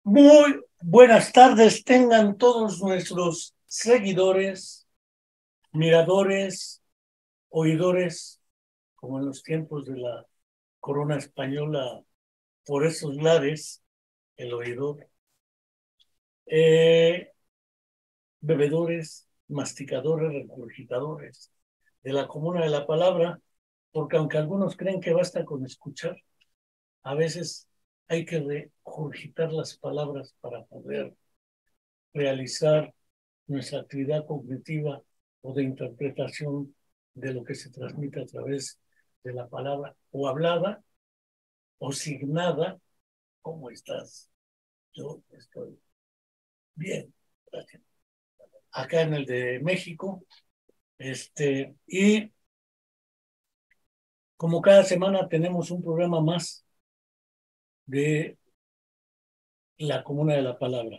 Muy buenas tardes tengan todos nuestros seguidores, miradores, oidores, como en los tiempos de la corona española, por esos lares, el oidor, eh, bebedores, masticadores, regurgitadores de la comuna de la palabra, porque aunque algunos creen que basta con escuchar, a veces hay que regurgitar las palabras para poder realizar nuestra actividad cognitiva o de interpretación de lo que se transmite a través de la palabra o hablada o signada. ¿Cómo estás? Yo estoy bien, gracias. Acá en el de México, y como cada semana tenemos un programa más de la Comuna de la Palabra.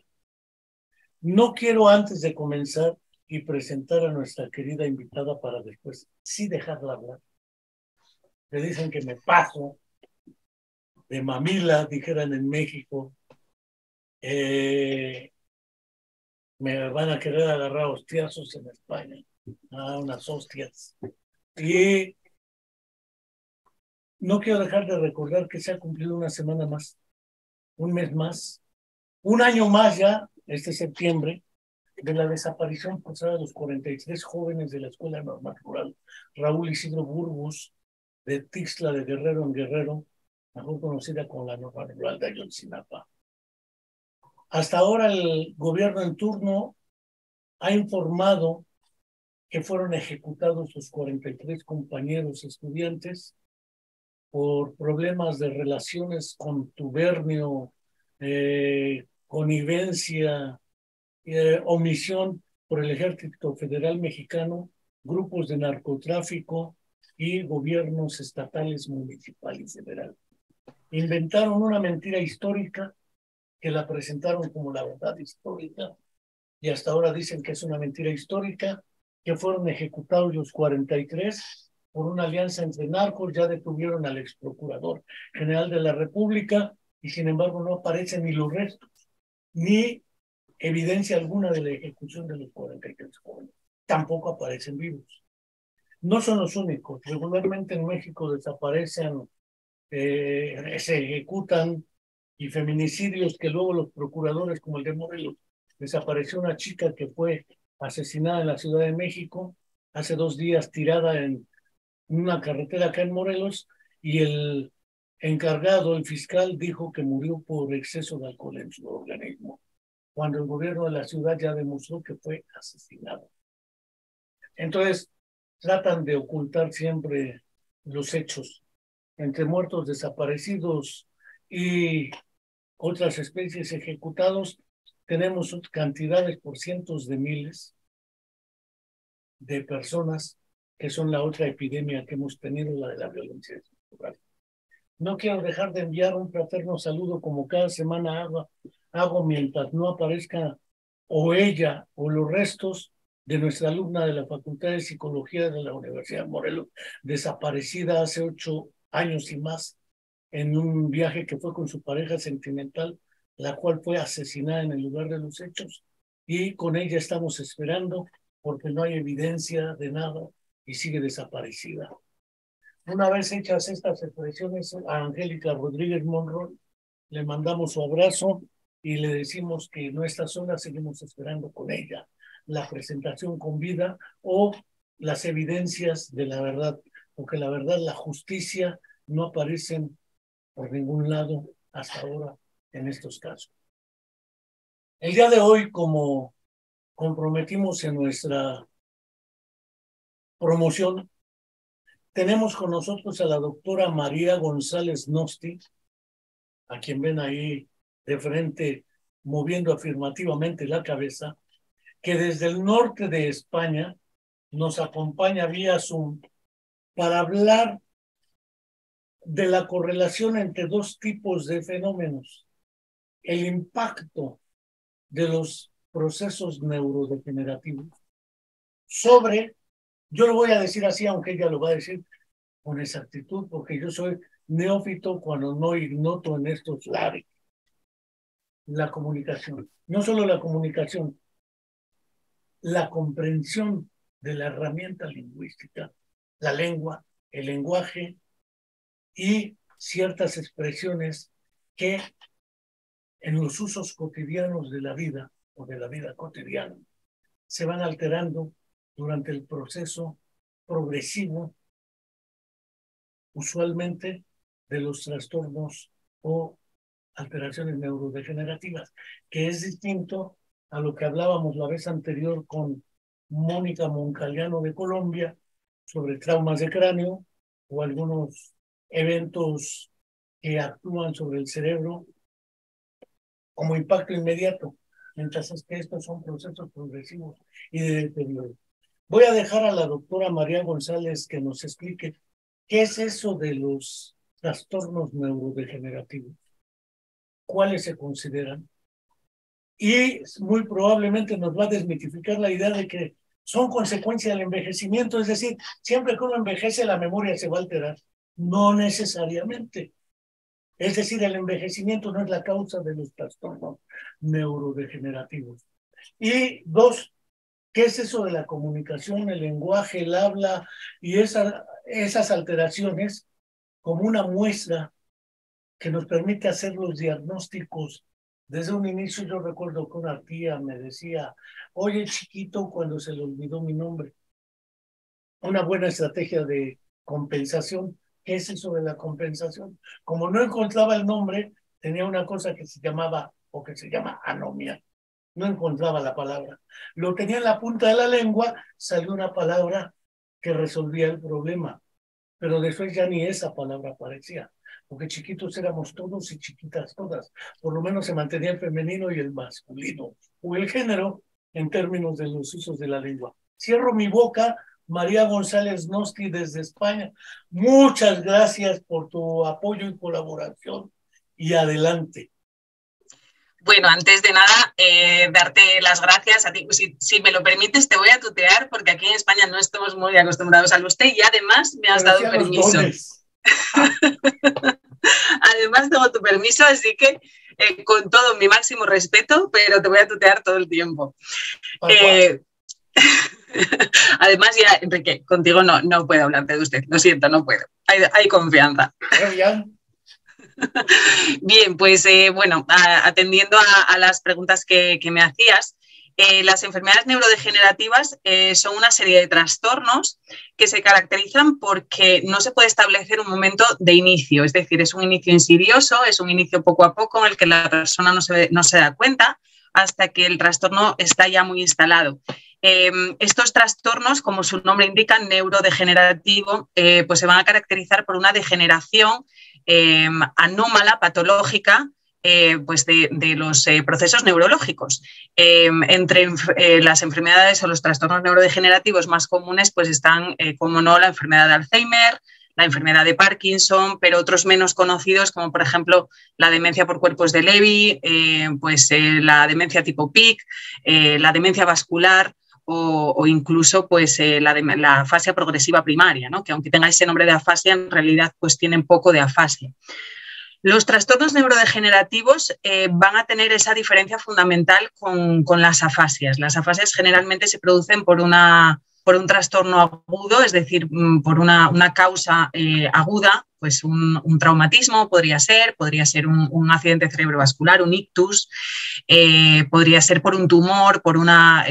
No quiero antes de comenzar y presentar a nuestra querida invitada para después sí dejarla hablar. Me dicen que me paso de mamila, dijeran en México. Me van a querer agarrar hostiazos en España, unas hostias. Y no quiero dejar de recordar que se ha cumplido una semana más, un mes más, un año más ya, este septiembre, de la desaparición forzada de los 43 jóvenes de la Escuela Normal Rural Raúl Isidro Burgos, de Tixla de Guerrero en Guerrero, mejor conocida como la Normal Rural de Ayotzinapa. Hasta ahora el gobierno en turno ha informado que fueron ejecutados sus 43 compañeros estudiantes por problemas de relaciones, contubernio, connivencia, omisión por el Ejército Federal Mexicano, grupos de narcotráfico y gobiernos estatales, municipal y federal. Inventaron una mentira histórica que la presentaron como la verdad histórica y hasta ahora dicen que es una mentira histórica, que fueron ejecutados los 43 por una alianza entre narcos. Ya detuvieron al ex procurador general de la República y sin embargo no aparecen ni los restos, ni evidencia alguna de la ejecución de los 43 jóvenes. Tampoco aparecen vivos. No son los únicos. Regularmente en México desaparecen, se ejecutan y feminicidios que luego los procuradores, como el de Morelos, desapareció una chica que fue asesinada en la Ciudad de México hace 2 días, tirada en una carretera acá en Morelos, y el encargado, el fiscal, dijo que murió por exceso de alcohol en su organismo, cuando el gobierno de la ciudad ya demostró que fue asesinado. Entonces, tratan de ocultar siempre los hechos. Entre muertos, desaparecidos y otras especies ejecutados, tenemos cantidades por cientos de miles de personas, que son la otra epidemia que hemos tenido, la de la violencia estructural. No quiero dejar de enviar un fraterno saludo, como cada semana hago mientras no aparezca o ella o los restos de nuestra alumna de la Facultad de Psicología de la Universidad de Morelos, desaparecida hace 8 años y más, en un viaje que fue con su pareja sentimental, la cual fue asesinada en el lugar de los hechos, y con ella estamos esperando porque no hay evidencia de nada y sigue desaparecida. Una vez hechas estas expresiones a Angélica Rodríguez Monroy, le mandamos su abrazo y le decimos que no está sola, seguimos esperando con ella la presentación con vida o las evidencias de la verdad, porque la verdad, la justicia no aparecen por ningún lado hasta ahora en estos casos. El día de hoy, como comprometimos en nuestra promoción, tenemos con nosotros a la doctora María González Nosti, a quien ven ahí de frente moviendo afirmativamente la cabeza, que desde el norte de España nos acompaña vía Zoom para hablar de la correlación entre dos tipos de fenómenos: el impacto de los procesos neurodegenerativos sobre, yo lo voy a decir así, aunque ella lo va a decir con exactitud, porque yo soy neófito cuando no ignoto en estos lares. la comunicación. No solo la comunicación, la comprensión de la herramienta lingüística, la lengua, el lenguaje y ciertas expresiones que en los usos cotidianos de la vida o de la vida cotidiana se van alterando durante el proceso progresivo, usualmente de los trastornos o alteraciones neurodegenerativas, que es distinto a lo que hablábamos la vez anterior con Mónica Moncaliano de Colombia sobre traumas de cráneo o algunos eventos que actúan sobre el cerebro como impacto inmediato, mientras es que estos son procesos progresivos y de deterioro. Voy a dejar a la doctora María González que nos explique qué es eso de los trastornos neurodegenerativos, cuáles se consideran, y muy probablemente nos va a desmitificar la idea de que son consecuencia del envejecimiento, es decir, siempre que uno envejece la memoria se va a alterar. No necesariamente. Es decir, el envejecimiento no es la causa de los trastornos neurodegenerativos. Y dos, ¿qué es eso de la comunicación, el lenguaje, el habla y esas alteraciones como una muestra que nos permite hacer los diagnósticos? Desde un inicio yo recuerdo que una tía me decía, oye chiquito, cuando se le olvidó mi nombre. Una buena estrategia de compensación. ¿Qué es eso de la compensación? Como no encontraba el nombre, tenía una cosa que se llamaba, o que se llama anomia. No encontraba la palabra. Lo tenía en la punta de la lengua, salió una palabra que resolvía el problema. Pero después ya ni esa palabra aparecía, porque chiquitos éramos todos y chiquitas todas. Por lo menos se mantenía el femenino y el masculino, o el género, en términos de los usos de la lengua. Cierro mi boca. María González Nosti desde España. Muchas gracias por tu apoyo y colaboración. Y adelante. Bueno, antes de nada, darte las gracias a ti. Si me lo permites, te voy a tutear porque aquí en España no estamos muy acostumbrados al usted y además me has dado permiso. Además tengo tu permiso, así que con todo mi máximo respeto, pero te voy a tutear todo el tiempo. Además, ya, Enrique, contigo no puedo hablarte de usted. Lo siento, no puedo. Hay confianza. Bien, pues bueno, atendiendo a las preguntas que me hacías, las enfermedades neurodegenerativas son una serie de trastornos que se caracterizan porque no se puede establecer un momento de inicio, es decir, es un inicio insidioso, es un inicio poco a poco en el que la persona no se da cuenta hasta que el trastorno está ya muy instalado. Estos trastornos, como su nombre indica, neurodegenerativo, pues se van a caracterizar por una degeneración anómala, patológica, pues de los procesos neurológicos. Entre las enfermedades o los trastornos neurodegenerativos más comunes pues están, como no, la enfermedad de Alzheimer, la enfermedad de Parkinson, pero otros menos conocidos como por ejemplo la demencia por cuerpos de Lewy, la demencia tipo PIC, la demencia vascular, o incluso pues, la afasia progresiva primaria, ¿no? Que aunque tenga ese nombre de afasia, en realidad pues, tienen poco de afasia. Los trastornos neurodegenerativos van a tener esa diferencia fundamental con las afasias. Las afasias generalmente se producen por un trastorno agudo, es decir, por una causa aguda, pues un traumatismo podría ser un accidente cerebrovascular, un ictus, podría ser por un tumor, por una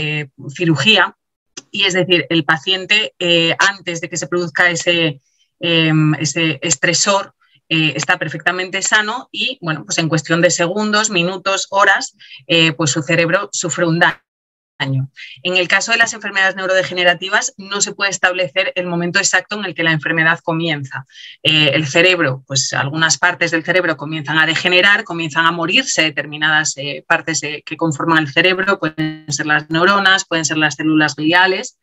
cirugía, y es decir, el paciente antes de que se produzca ese estresor está perfectamente sano y, bueno, pues en cuestión de segundos, minutos, horas, pues su cerebro sufre un daño. En el caso de las enfermedades neurodegenerativas no se puede establecer el momento exacto en el que la enfermedad comienza. El cerebro, pues algunas partes del cerebro comienzan a degenerar, comienzan a morirse determinadas partes que conforman el cerebro, pueden ser las neuronas, pueden ser las células gliales,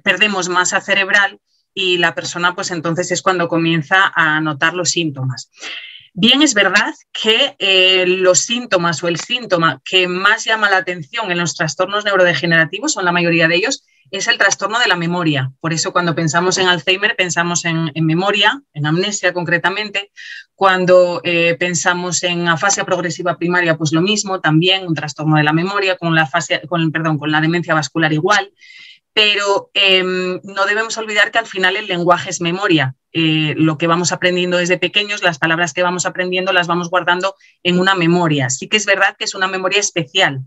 perdemos masa cerebral y la persona pues entonces es cuando comienza a notar los síntomas. Bien, es verdad que los síntomas o el síntoma que más llama la atención en los trastornos neurodegenerativos, son la mayoría de ellos, es el trastorno de la memoria. Por eso cuando pensamos en Alzheimer pensamos en memoria, en amnesia concretamente. Cuando pensamos en afasia progresiva primaria, pues lo mismo, también un trastorno de la memoria, con la demencia vascular igual. Pero no debemos olvidar que al final el lenguaje es memoria. Lo que vamos aprendiendo desde pequeños, las palabras que vamos aprendiendo las vamos guardando en una memoria. Sí que es verdad que es una memoria especial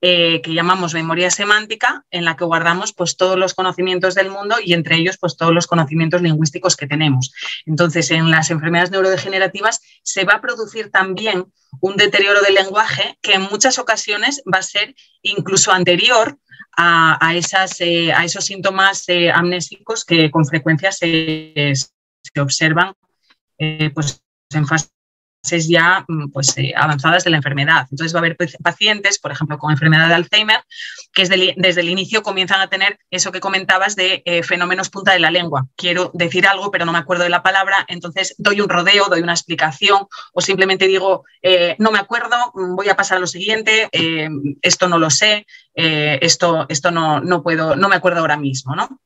que llamamos memoria semántica, en la que guardamos pues, todos los conocimientos del mundo y entre ellos pues, todos los conocimientos lingüísticos que tenemos. Entonces, en las enfermedades neurodegenerativas se va a producir también un deterioro del lenguaje que en muchas ocasiones va a ser incluso anterior a esos síntomas amnésicos que con frecuencia se observan pues, en fases ya pues, avanzadas de la enfermedad. Entonces va a haber pacientes, por ejemplo, con enfermedad de Alzheimer, que desde el inicio comienzan a tener eso que comentabas de fenómenos punta de la lengua. Quiero decir algo, pero no me acuerdo de la palabra, entonces doy un rodeo, doy una explicación o simplemente digo, no me acuerdo, voy a pasar a lo siguiente, esto no lo sé, esto no puedo, no me acuerdo ahora mismo, ¿no?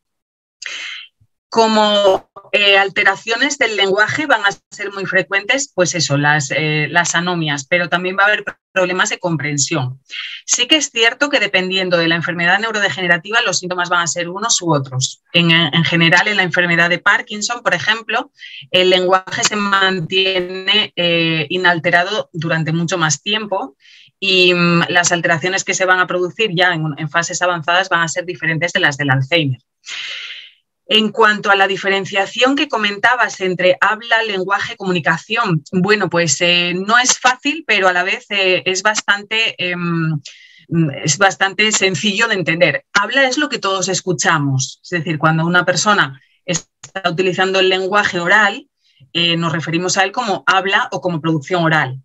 Como alteraciones del lenguaje van a ser muy frecuentes, pues eso, las anomias, pero también va a haber problemas de comprensión. Sí que es cierto que dependiendo de la enfermedad neurodegenerativa, los síntomas van a ser unos u otros. En general, en la enfermedad de Parkinson, por ejemplo, el lenguaje se mantiene inalterado durante mucho más tiempo y las alteraciones que se van a producir ya en fases avanzadas van a ser diferentes de las del Alzheimer. En cuanto a la diferenciación que comentabas entre habla, lenguaje, comunicación, bueno, pues no es fácil, pero a la vez es bastante sencillo de entender. Habla es lo que todos escuchamos, es decir, cuando una persona está utilizando el lenguaje oral, nos referimos a él como habla o como producción oral.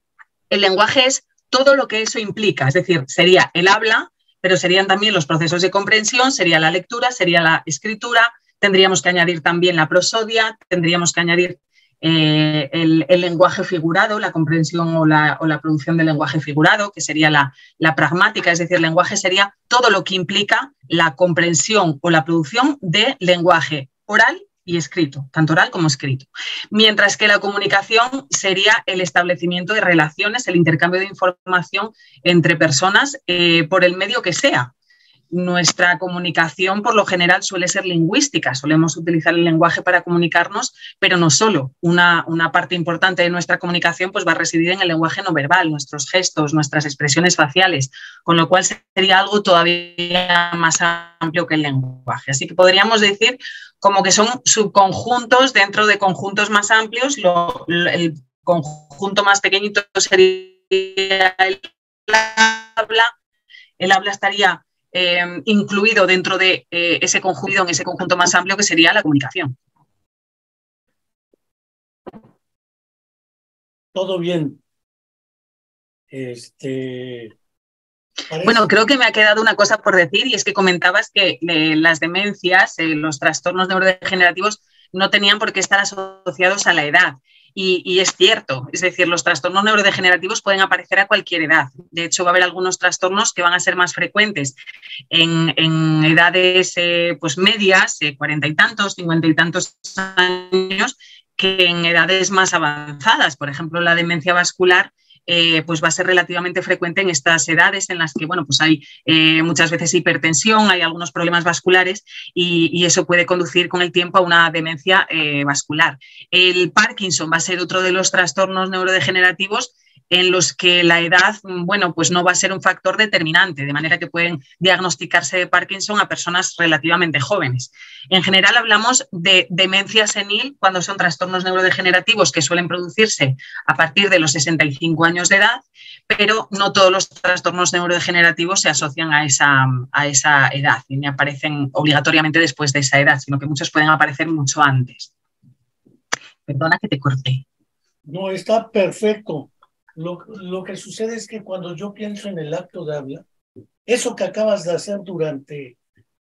El lenguaje es todo lo que eso implica, es decir, sería el habla, pero serían también los procesos de comprensión, sería la lectura, sería la escritura. Tendríamos que añadir también la prosodia, tendríamos que añadir el lenguaje figurado, la comprensión o la producción del lenguaje figurado, que sería la pragmática, es decir, el lenguaje sería todo lo que implica la comprensión o la producción de lenguaje oral y escrito, tanto oral como escrito. Mientras que la comunicación sería el establecimiento de relaciones, el intercambio de información entre personas por el medio que sea. Nuestra comunicación por lo general suele ser lingüística, solemos utilizar el lenguaje para comunicarnos, pero no solo. Una parte importante de nuestra comunicación pues, va a residir en el lenguaje no verbal, nuestros gestos, nuestras expresiones faciales, con lo cual sería algo todavía más amplio que el lenguaje. Así que podríamos decir como que son subconjuntos dentro de conjuntos más amplios. El conjunto más pequeñito sería el habla. El habla estaría incluido dentro de ese conjunto más amplio que sería la comunicación. Todo bien. Bueno, creo que me ha quedado una cosa por decir y es que comentabas que las demencias, los trastornos neurodegenerativos no tenían por qué estar asociados a la edad. Y es cierto, es decir, los trastornos neurodegenerativos pueden aparecer a cualquier edad. De hecho, va a haber algunos trastornos que van a ser más frecuentes en edades pues medias, 40 y tantos, 50 y tantos años, que en edades más avanzadas. Por ejemplo, la demencia vascular pues va a ser relativamente frecuente en estas edades en las que bueno, pues hay muchas veces hipertensión, hay algunos problemas vasculares y eso puede conducir con el tiempo a una demencia vascular. El Parkinson va a ser otro de los trastornos neurodegenerativos en los que la edad, bueno, pues no va a ser un factor determinante, de manera que pueden diagnosticarse de Parkinson a personas relativamente jóvenes. En general hablamos de demencia senil cuando son trastornos neurodegenerativos que suelen producirse a partir de los 65 años de edad, pero no todos los trastornos neurodegenerativos se asocian a esa edad y ni aparecen obligatoriamente después de esa edad, sino que muchos pueden aparecer mucho antes. Perdona que te corté. No, está perfecto. Lo que sucede es que cuando yo pienso en el acto de habla, eso que acabas de hacer durante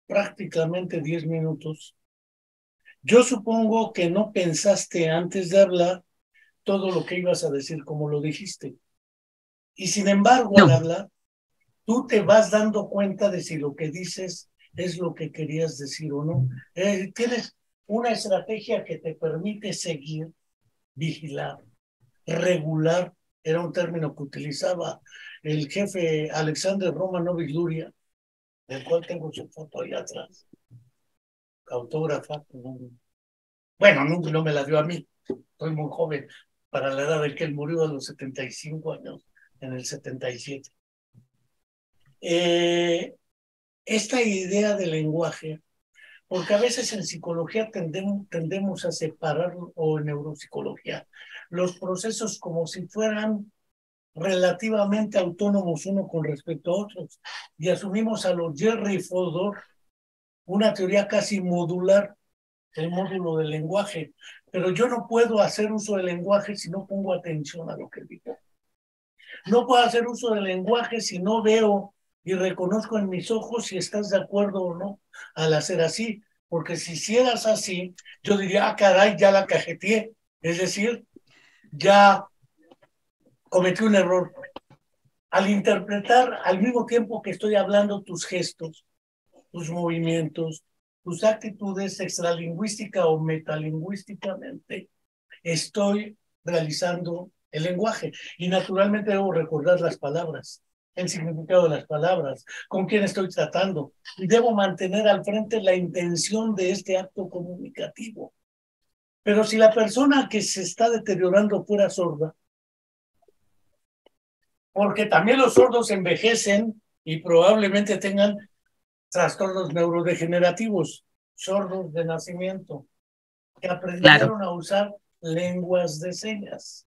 prácticamente 10 minutos, yo supongo que no pensaste antes de hablar todo lo que ibas a decir como lo dijiste. Y sin embargo, al hablar, tú te vas dando cuenta de si lo que dices es lo que querías decir o no. Tienes una estrategia que te permite seguir, vigilar, regular, era un término que utilizaba el jefe Alexander Romanovich Luria, del cual tengo su foto ahí atrás, autógrafa. Bueno, no me la dio a mí, soy muy joven para la edad de que él murió a los 75 años, en el 77. Esta idea del lenguaje, porque a veces en psicología tendemos a separar, o en neuropsicología, los procesos como si fueran relativamente autónomos uno con respecto a otros, y asumimos a los Jerry y Fodor una teoría casi modular, el módulo del lenguaje, pero yo no puedo hacer uso del lenguaje si no pongo atención a lo que digo. No puedo hacer uso del lenguaje si no veo y reconozco en mis ojos si estás de acuerdo o no al hacer así, porque si hicieras así, yo diría, ah, caray, ya la cajeteé, es decir, ya cometí un error. Al interpretar al mismo tiempo que estoy hablando tus gestos, tus movimientos, tus actitudes extralingüística o metalingüísticamente, estoy realizando el lenguaje. Y naturalmente debo recordar las palabras, el significado de las palabras, con quién estoy tratando. Y debo mantener al frente la intención de este acto comunicativo. Pero si la persona que se está deteriorando fuera sorda, porque también los sordos envejecen y probablemente tengan trastornos neurodegenerativos, sordos de nacimiento, que aprendieron a usar lenguas de señas,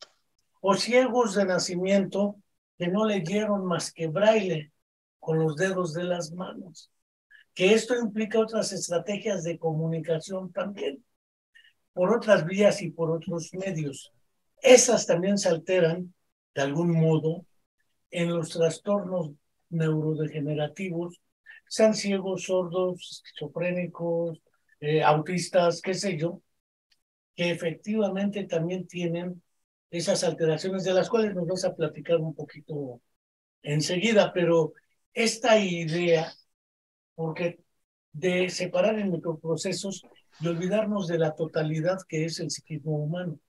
o ciegos de nacimiento que no leyeron más que braille con los dedos de las manos, que esto implica otras estrategias de comunicación también, por otras vías y por otros medios. Esas también se alteran, de algún modo, en los trastornos neurodegenerativos, sean ciegos, sordos, esquizofrénicos, autistas, qué sé yo, que efectivamente también tienen esas alteraciones de las cuales nos vas a platicar un poquito enseguida, pero esta idea, porque de separar en microprocesos y olvidarnos de la totalidad que es el psiquismo humano.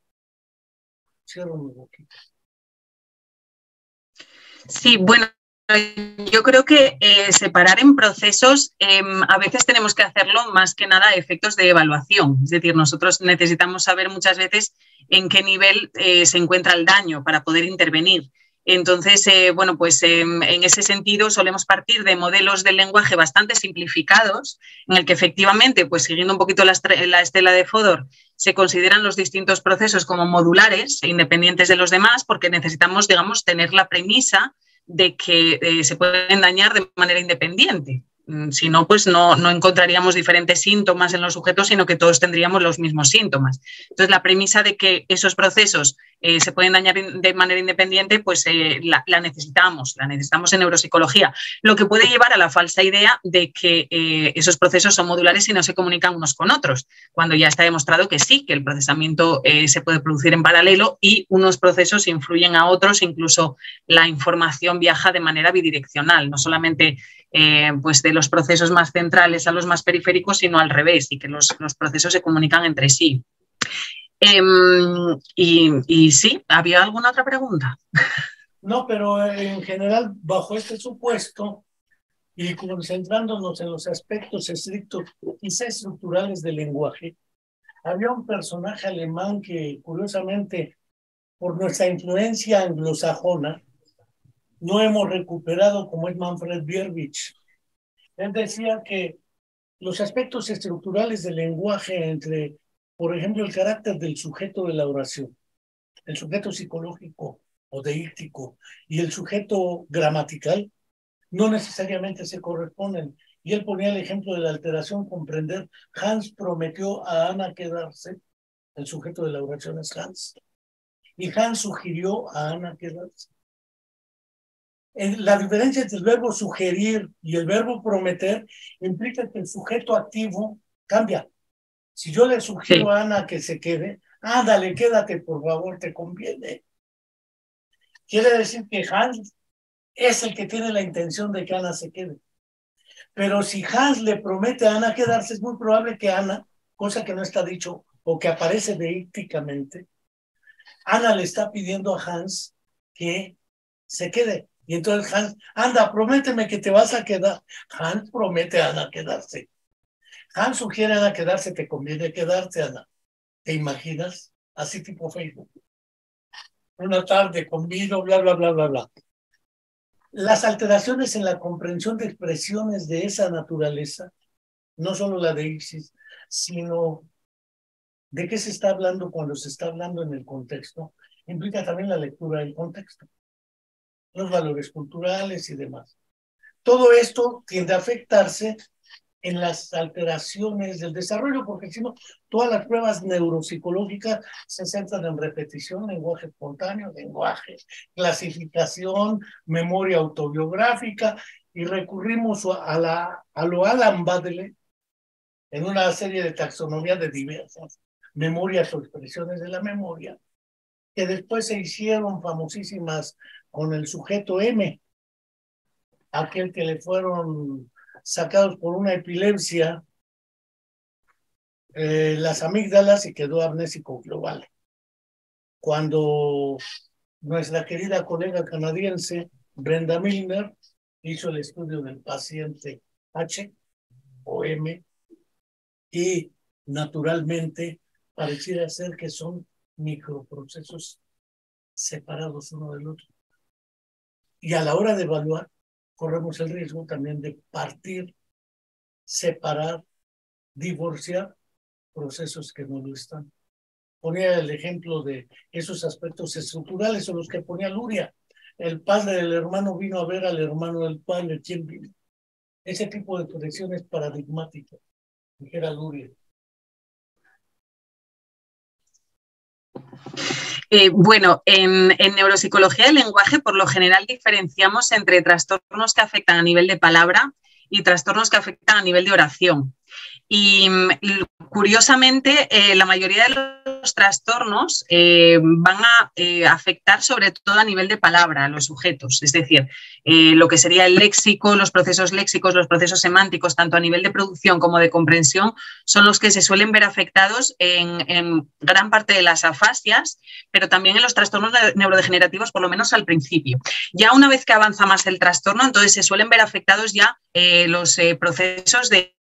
Cierro mi boquita. Sí, bueno, yo creo que separar en procesos a veces tenemos que hacerlo más que nada a efectos de evaluación. Es decir, nosotros necesitamos saber muchas veces en qué nivel se encuentra el daño para poder intervenir. Entonces, bueno, pues en ese sentido solemos partir de modelos del lenguaje bastante simplificados, en el que efectivamente, pues siguiendo un poquito la estela de Fodor, se consideran los distintos procesos como modulares e independientes de los demás, porque necesitamos, digamos, tener la premisa de que se pueden dañar de manera independiente. Si no, pues no encontraríamos diferentes síntomas en los sujetos, sino que todos tendríamos los mismos síntomas. Entonces, la premisa de que esos procesos se pueden dañar de manera independiente, pues la necesitamos en neuropsicología, lo que puede llevar a la falsa idea de que esos procesos son modulares y no se comunican unos con otros, cuando ya está demostrado que sí, que el procesamiento se puede producir en paralelo y unos procesos influyen a otros, incluso la información viaja de manera bidireccional, no solamente pues de los procesos más centrales a los más periféricos, sino al revés, y que los procesos se comunican entre sí. Y sí, ¿había alguna otra pregunta? No, pero en general, bajo este supuesto y concentrándonos en los aspectos estrictos, quizá estructurales del lenguaje, había un personaje alemán que, curiosamente, por nuestra influencia anglosajona, no hemos recuperado, como es Manfred Bierbich. Él decía que los aspectos estructurales del lenguaje entre, por ejemplo, el carácter del sujeto de la oración, el sujeto psicológico o deíctico y el sujeto gramatical, no necesariamente se corresponden. Y él ponía el ejemplo de la alteración comprender. Hans prometió a Ana quedarse, el sujeto de la oración es Hans, y Hans sugirió a Ana quedarse. La diferencia entre el verbo sugerir y el verbo prometer implica que el sujeto activo cambia. Si yo le sugiero a Ana que se quede, ándale, quédate, por favor, te conviene. Quiere decir que Hans es el que tiene la intención de que Ana se quede. Pero si Hans le promete a Ana quedarse, es muy probable que Ana, cosa que no está dicho o que aparece deícticamente, Ana le está pidiendo a Hans que se quede. Y entonces Hans, anda, prométeme que te vas a quedar. Hans promete a Ana quedarse. Hans sugiere a Ana quedarse, te conviene quedarte, Ana. ¿Te imaginas? Así tipo Facebook. Una tarde con vino, bla, bla, bla, bla, bla. Las alteraciones en la comprensión de expresiones de esa naturaleza, no solo la de Ixis, sino de qué se está hablando cuando se está hablando en el contexto, implica también la lectura del contexto, los valores culturales y demás. Todo esto tiende a afectarse en las alteraciones del desarrollo, porque si no, todas las pruebas neuropsicológicas se centran en repetición, lenguaje espontáneo, lenguaje, clasificación, memoria autobiográfica, y recurrimos a lo Alan Baddeley en una serie de taxonomías de diversas memorias o expresiones de la memoria, que después se hicieron famosísimas con el sujeto M, aquel que le fueron sacados por una epilepsia las amígdalas y quedó amnésico global. Cuando nuestra querida colega canadiense Brenda Milner hizo el estudio del paciente H o M, y naturalmente pareciera ser que son microprocesos separados uno del otro. Y a la hora de evaluar, corremos el riesgo también de partir, separar, divorciar procesos que no lo están. Ponía el ejemplo de esos aspectos estructurales o los que ponía Luria. El padre del hermano vino a ver al hermano del padre. ¿Quién vino? Ese tipo de conexiones paradigmáticas, dijera Luria. Bueno, en neuropsicología del lenguaje, por lo general, diferenciamos entre trastornos que afectan a nivel de palabra y trastornos que afectan a nivel de oración. Y curiosamente, la mayoría de los trastornos van a afectar sobre todo a nivel de palabra a los sujetos, es decir, lo que sería el léxico, los procesos léxicos, los procesos semánticos, tanto a nivel de producción como de comprensión, son los que se suelen ver afectados en gran parte de las afasias, pero también en los trastornos neurodegenerativos, por lo menos al principio. Ya una vez que avanza más el trastorno, entonces se suelen ver afectados ya los procesos de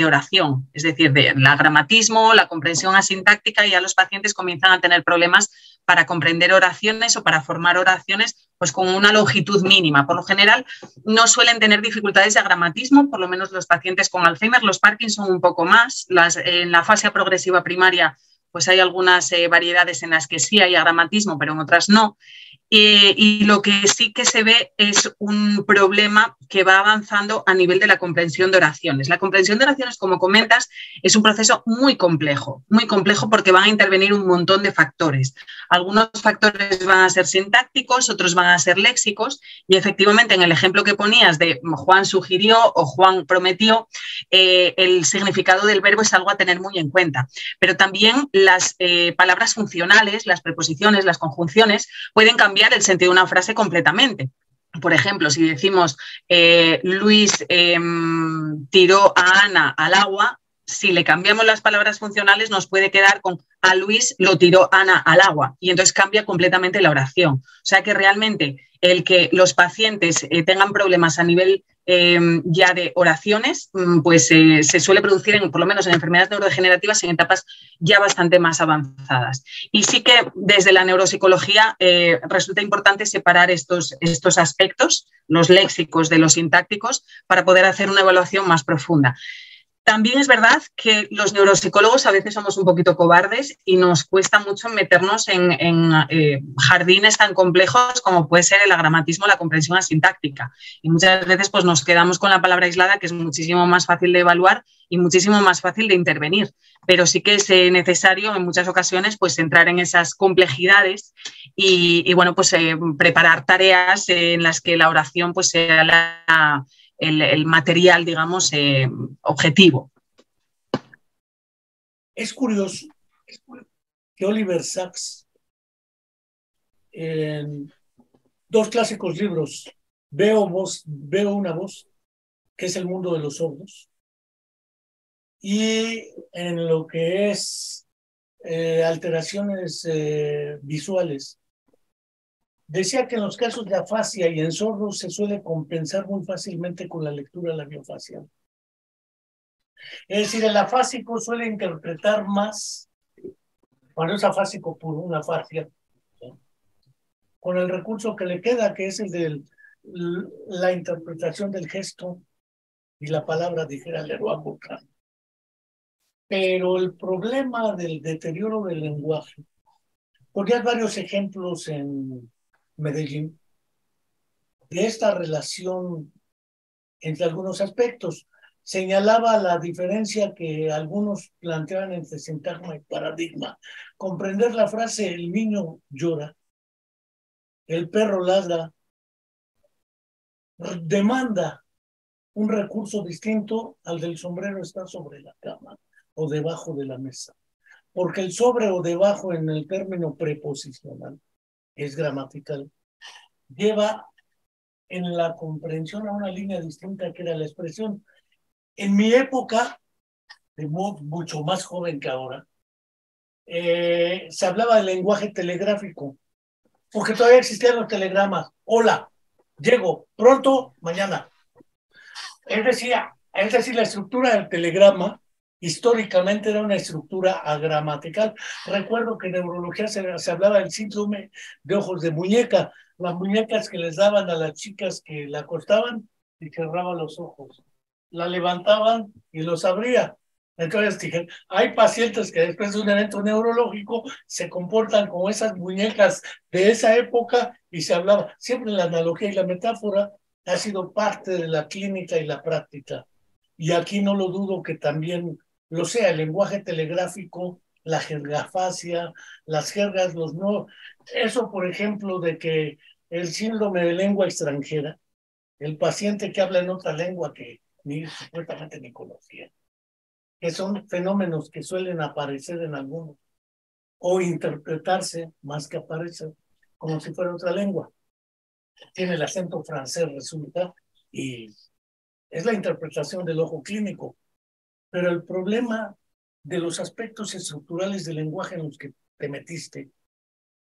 oración, es decir, de la gramatismo, la comprensión asintáctica, y ya los pacientes comienzan a tener problemas para comprender oraciones o para formar oraciones pues con una longitud mínima. Por lo general no suelen tener dificultades de gramatismo, por lo menos los pacientes con Alzheimer, los Parkinson un poco más, en la fase progresiva primaria pues hay algunas variedades en las que sí hay gramatismo, pero en otras no. Y lo que sí que se ve es un problema que va avanzando a nivel de la comprensión de oraciones. La comprensión de oraciones, como comentas, es un proceso muy complejo porque van a intervenir un montón de factores. Algunos factores van a ser sintácticos, otros van a ser léxicos, y efectivamente en el ejemplo que ponías de Juan sugirió o Juan prometió, el significado del verbo es algo a tener muy en cuenta. Pero también las palabras funcionales, las preposiciones, las conjunciones, pueden cambiar el sentido de una frase completamente. Por ejemplo, si decimos Luis tiró a Ana al agua, si le cambiamos las palabras funcionales nos puede quedar con a Luis lo tiró Ana al agua, y entonces cambia completamente la oración. O sea que realmente el que los pacientes tengan problemas a nivel ya de oraciones, pues se suele producir, por lo menos en enfermedades neurodegenerativas, en etapas ya bastante más avanzadas. Y sí que desde la neuropsicología resulta importante separar estos aspectos, los léxicos de los sintácticos, para poder hacer una evaluación más profunda. También es verdad que los neuropsicólogos a veces somos un poquito cobardes y nos cuesta mucho meternos en jardines tan complejos como puede ser el agramatismo, la comprensión asintáctica. Y muchas veces pues, nos quedamos con la palabra aislada, que es muchísimo más fácil de evaluar y muchísimo más fácil de intervenir. Pero sí que es necesario en muchas ocasiones pues, entrar en esas complejidades y bueno, pues preparar tareas en las que la oración pues, sea el material, digamos, objetivo. Es curioso que Oliver Sacks, en dos clásicos libros, Veo una voz que es el mundo de los sordos, y en lo que es alteraciones visuales. Decía que en los casos de afasia y en sordos se suele compensar muy fácilmente con la lectura labiofacial. Es decir, el afásico suele interpretar más, cuando es afásico por una afasia, con el recurso que le queda, que es el de la interpretación del gesto y la palabra, dijera Leroy. Pero el problema del deterioro del lenguaje, porque hay varios ejemplos en Medellín de esta relación entre algunos aspectos. Señalaba la diferencia que algunos planteaban entre sintagma y paradigma. Comprender la frase "el niño llora", "el perro ladra", demanda un recurso distinto al del "sombrero está sobre la cama" o debajo de la mesa. Porque el sobre o debajo en el término preposicional es gramatical, lleva en la comprensión a una línea distinta que era la expresión. En mi época, de modo mucho más joven que ahora, se hablaba del lenguaje telegráfico, porque todavía existían los telegramas. Hola, llego, pronto, mañana. Es decir, la estructura del telegrama históricamente era una estructura agramatical. Recuerdo que en neurología se hablaba del síndrome de ojos de muñeca, las muñecas que les daban a las chicas que la acostaban y cerraban los ojos, la levantaban y los abría. Entonces dije, hay pacientes que después de un evento neurológico se comportan como esas muñecas de esa época, y se hablaba, siempre la analogía y la metáfora ha sido parte de la clínica y la práctica. Y aquí no lo dudo que también lo sea, el lenguaje telegráfico, la jergafasia, las jergas, los no. Eso, por ejemplo, de que el síndrome de lengua extranjera, el paciente que habla en otra lengua que supuestamente ni conocía, que son fenómenos que suelen aparecer en algunos, o interpretarse más que aparecer, como si fuera otra lengua. Tiene el acento francés, resulta, y es la interpretación del ojo clínico. Pero el problema de los aspectos estructurales del lenguaje en los que te metiste,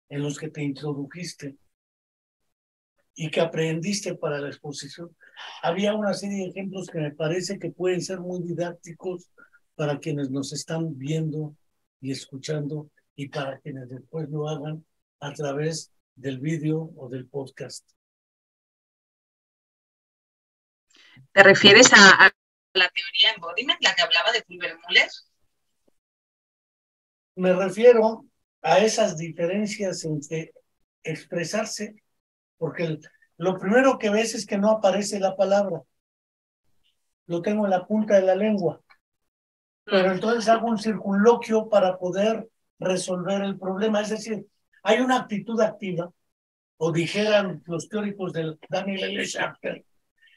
en los que te introdujiste y que aprendiste para la exposición, había una serie de ejemplos que me parece que pueden ser muy didácticos para quienes nos están viendo y escuchando, y para quienes después lo hagan a través del vídeo o del podcast. ¿Te refieres a la teoría embodiment, la que hablaba de Pulver-Müller? Me refiero a esas diferencias entre expresarse, porque lo primero que ves es que no aparece la palabra. Lo tengo en la punta de la lengua. Pero entonces hago un circunloquio para poder resolver el problema. Es decir, hay una actitud activa, o dijeran los teóricos del Daniel L. Schachter,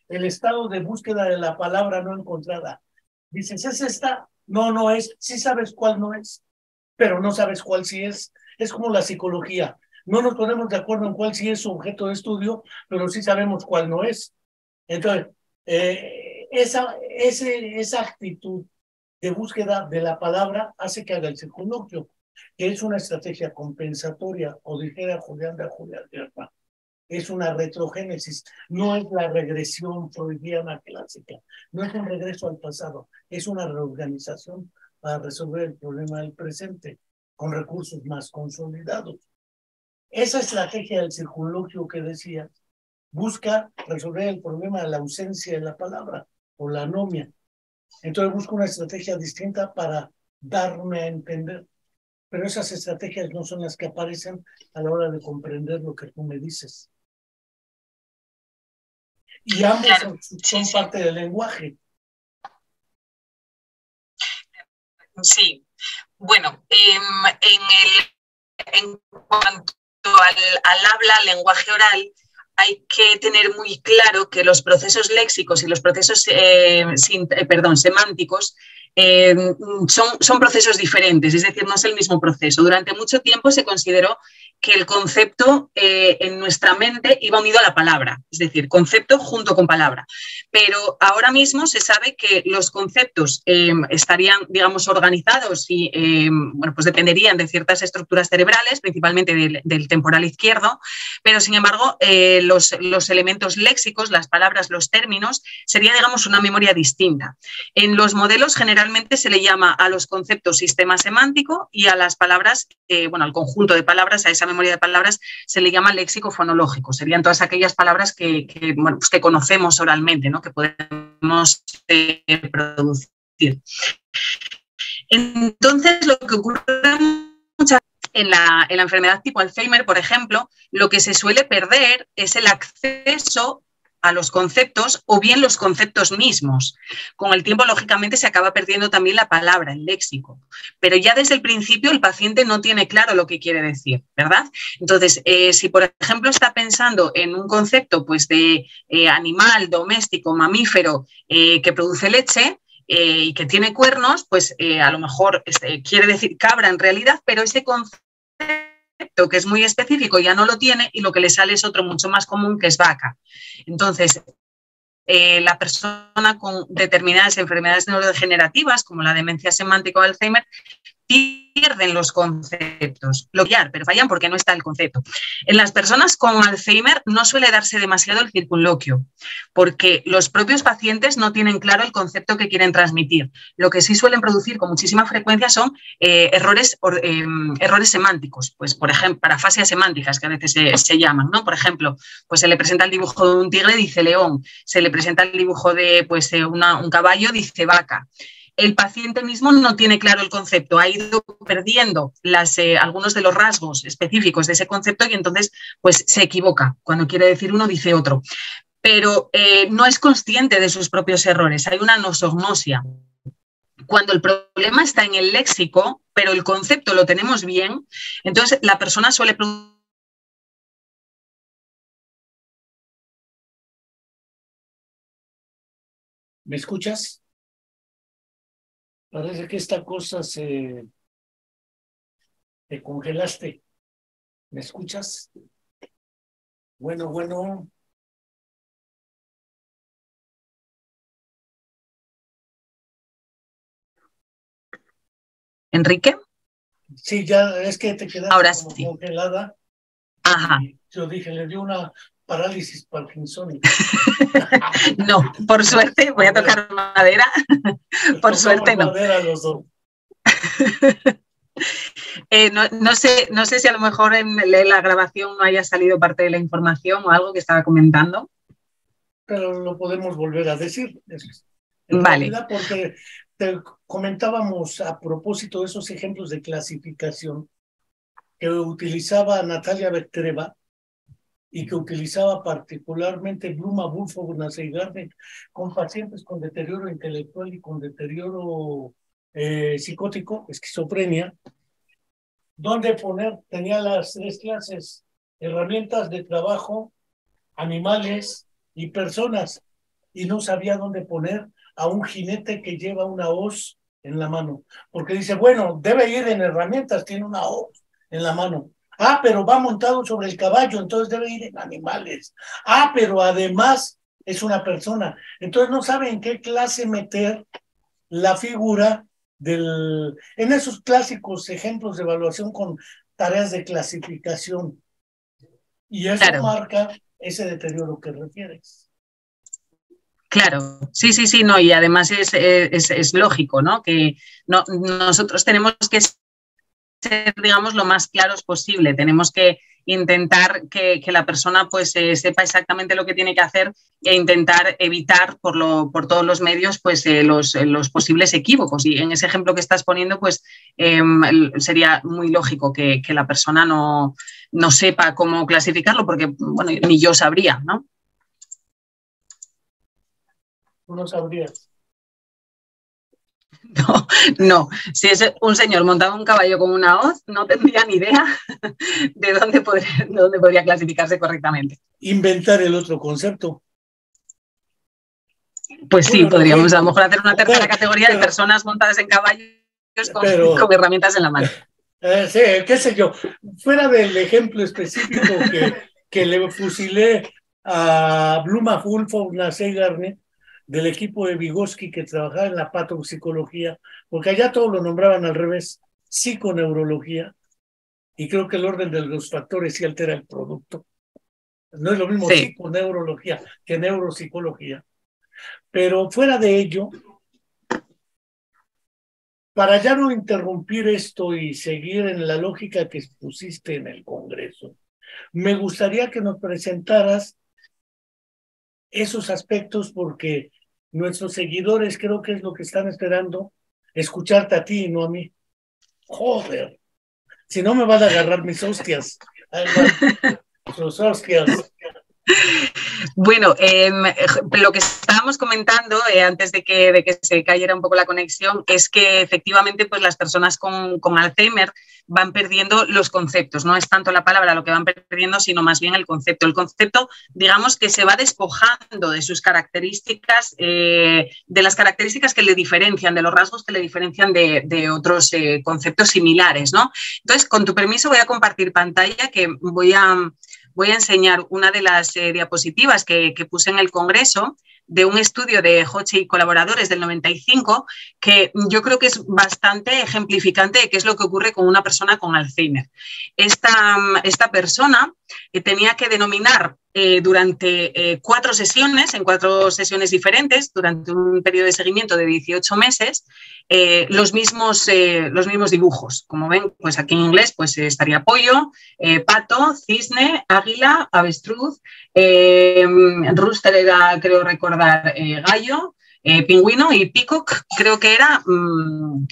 el estado de búsqueda de la palabra no encontrada. Dices, ¿es esta? No, no es. Sí sabes cuál no es, pero no sabes cuál sí es. Es como la psicología. No nos ponemos de acuerdo en cuál sí es su objeto de estudio, pero sí sabemos cuál no es. Entonces, esa actitud de búsqueda de la palabra hace que haga el circunloquio, que es una estrategia compensatoria, o dijera Julián de Julián, es una retrogénesis, no es la regresión freudiana clásica, no es un regreso al pasado, es una reorganización para resolver el problema del presente con recursos más consolidados. Esa estrategia del circunloquio que decías busca resolver el problema de la ausencia de la palabra o la anomia. Entonces busco una estrategia distinta para darme a entender. Pero esas estrategias no son las que aparecen a la hora de comprender lo que tú me dices. Y ambos son parte del lenguaje. Sí. Bueno, en cuanto al habla, al lenguaje oral, hay que tener muy claro que los procesos léxicos y los procesos semánticos son procesos diferentes, es decir, no es el mismo proceso. Durante mucho tiempo se consideró que el concepto en nuestra mente iba unido a la palabra, es decir, concepto junto con palabra. Pero ahora mismo se sabe que los conceptos estarían, digamos, organizados y bueno, pues dependerían de ciertas estructuras cerebrales, principalmente del temporal izquierdo, pero sin embargo los elementos léxicos, las palabras, los términos, sería, digamos, una memoria distinta. En los modelos generalmente se le llama a los conceptos sistema semántico y a las palabras, bueno, al conjunto de palabras, a esa memoria de palabras, se le llama léxico fonológico. Serían todas aquellas palabras bueno, pues que conocemos oralmente, ¿no? Que podemos producir. Entonces, lo que ocurre muchas en la enfermedad tipo Alzheimer, por ejemplo, lo que se suele perder es el acceso a los conceptos o bien los conceptos mismos. Con el tiempo, lógicamente, se acaba perdiendo también la palabra, el léxico. Pero ya desde el principio el paciente no tiene claro lo que quiere decir, ¿verdad? Entonces, si por ejemplo está pensando en un concepto pues, de animal, doméstico, mamífero que produce leche, y que tiene cuernos, pues a lo mejor quiere decir cabra en realidad, pero ese concepto que es muy específico ya no lo tiene y lo que le sale es otro mucho más común que es vaca. Entonces, la persona con determinadas enfermedades neurodegenerativas como la demencia semántica o Alzheimer pierden los conceptos, pero fallan porque no está el concepto. En las personas con Alzheimer no suele darse demasiado el circunloquio, porque los propios pacientes no tienen claro el concepto que quieren transmitir. Lo que sí suelen producir con muchísima frecuencia son errores semánticos, pues por ejemplo, parafasias semánticas que a veces se llaman, ¿no? Por ejemplo, pues se le presenta el dibujo de un tigre, dice león, se le presenta el dibujo de pues, un caballo, dice vaca. El paciente mismo no tiene claro el concepto, ha ido perdiendo algunos de los rasgos específicos de ese concepto y entonces pues, se equivoca. Cuando quiere decir uno, dice otro. Pero no es consciente de sus propios errores, hay una anosognosia. Cuando el problema está en el léxico, pero el concepto lo tenemos bien, entonces la persona suele producir. ¿Me escuchas? Parece que esta cosa te congelaste. ¿Me escuchas? Bueno. ¿Enrique? Sí, ya es que te quedaste ahora como sí. Congelada. Ajá. Yo dije, le dio una parálisis parkinsónica. No, por suerte, voy a tocar madera. Por suerte no. Madera los dos. No sé si a lo mejor en la grabación no haya salido parte de la información o algo que estaba comentando. Pero lo podemos volver a decir. Vale. Realidad, porque te comentábamos a propósito de esos ejemplos de clasificación que utilizaba Natalia Bectreva y que utilizaba particularmente Bluma, Bulfo, Naseigarden con pacientes con deterioro intelectual y con deterioro psicótico, esquizofrenia, donde tenía las 3 clases: herramientas de trabajo, animales y personas, y no sabía dónde poner a un jinete que lleva una hoz en la mano, porque dice, bueno, debe ir en herramientas, tiene una hoz en la mano. Ah, pero va montado sobre el caballo, entonces debe ir en animales. Ah, pero además es una persona. Entonces no sabe en qué clase meter la figura en esos clásicos ejemplos de evaluación con tareas de clasificación. Y eso marca ese deterioro que refieres. Claro, sí, no, y además es lógico, ¿no? Que nosotros tenemos que ser, digamos, lo más claros posible, tenemos que intentar que la persona pues sepa exactamente lo que tiene que hacer e intentar evitar por todos los medios pues los posibles equívocos, y en ese ejemplo que estás poniendo pues sería muy lógico que la persona no sepa cómo clasificarlo, porque bueno, ni yo sabría, ¿no? ¿Tú no sabrías? No. Si es un señor montado en un caballo con una hoz, no tendría ni idea de dónde podría clasificarse correctamente. Inventar el otro concepto. Pues sí, podríamos a lo mejor hacer una tercera categoría de personas montadas en caballos con herramientas en la mano. Sí, qué sé yo, fuera del ejemplo específico que le fusilé a Bluma Fulfo, Garne, del equipo de Vygotsky que trabajaba en la patopsicología, porque allá todo lo nombraban al revés, psiconeurología, y creo que el orden de los factores sí altera el producto. No es lo mismo Sí. psiconeurología que neuropsicología. Pero fuera de ello, para ya no interrumpir esto y seguir en la lógica que expusiste en el Congreso, me gustaría que nos presentaras esos aspectos porque nuestros seguidores creo que es lo que están esperando, escucharte a ti y no a mí. Joder, si no me van a agarrar mis hostias. Ahí van, sus hostias. Bueno, lo que estábamos comentando antes de que se cayera un poco la conexión es que efectivamente pues, las personas con Alzheimer van perdiendo los conceptos. No es tanto la palabra lo que van perdiendo, sino más bien el concepto. El concepto, digamos, que se va despojando de sus características, de las características que le diferencian, de los rasgos que le diferencian de otros conceptos similares, ¿no? Entonces, con tu permiso, voy a compartir pantalla que voy a enseñar una de las diapositivas que puse en el Congreso de un estudio de Hoche y colaboradores del 95 que yo creo que es bastante ejemplificante de qué es lo que ocurre con una persona con Alzheimer. Esta persona tenía que denominar durante 4 sesiones, en 4 sesiones diferentes, durante un periodo de seguimiento de 18 meses, los mismos dibujos. Como ven, pues aquí en inglés pues estaría pollo, pato, cisne, águila, avestruz, rooster era, creo recordar, gallo, pingüino y peacock, creo que era, no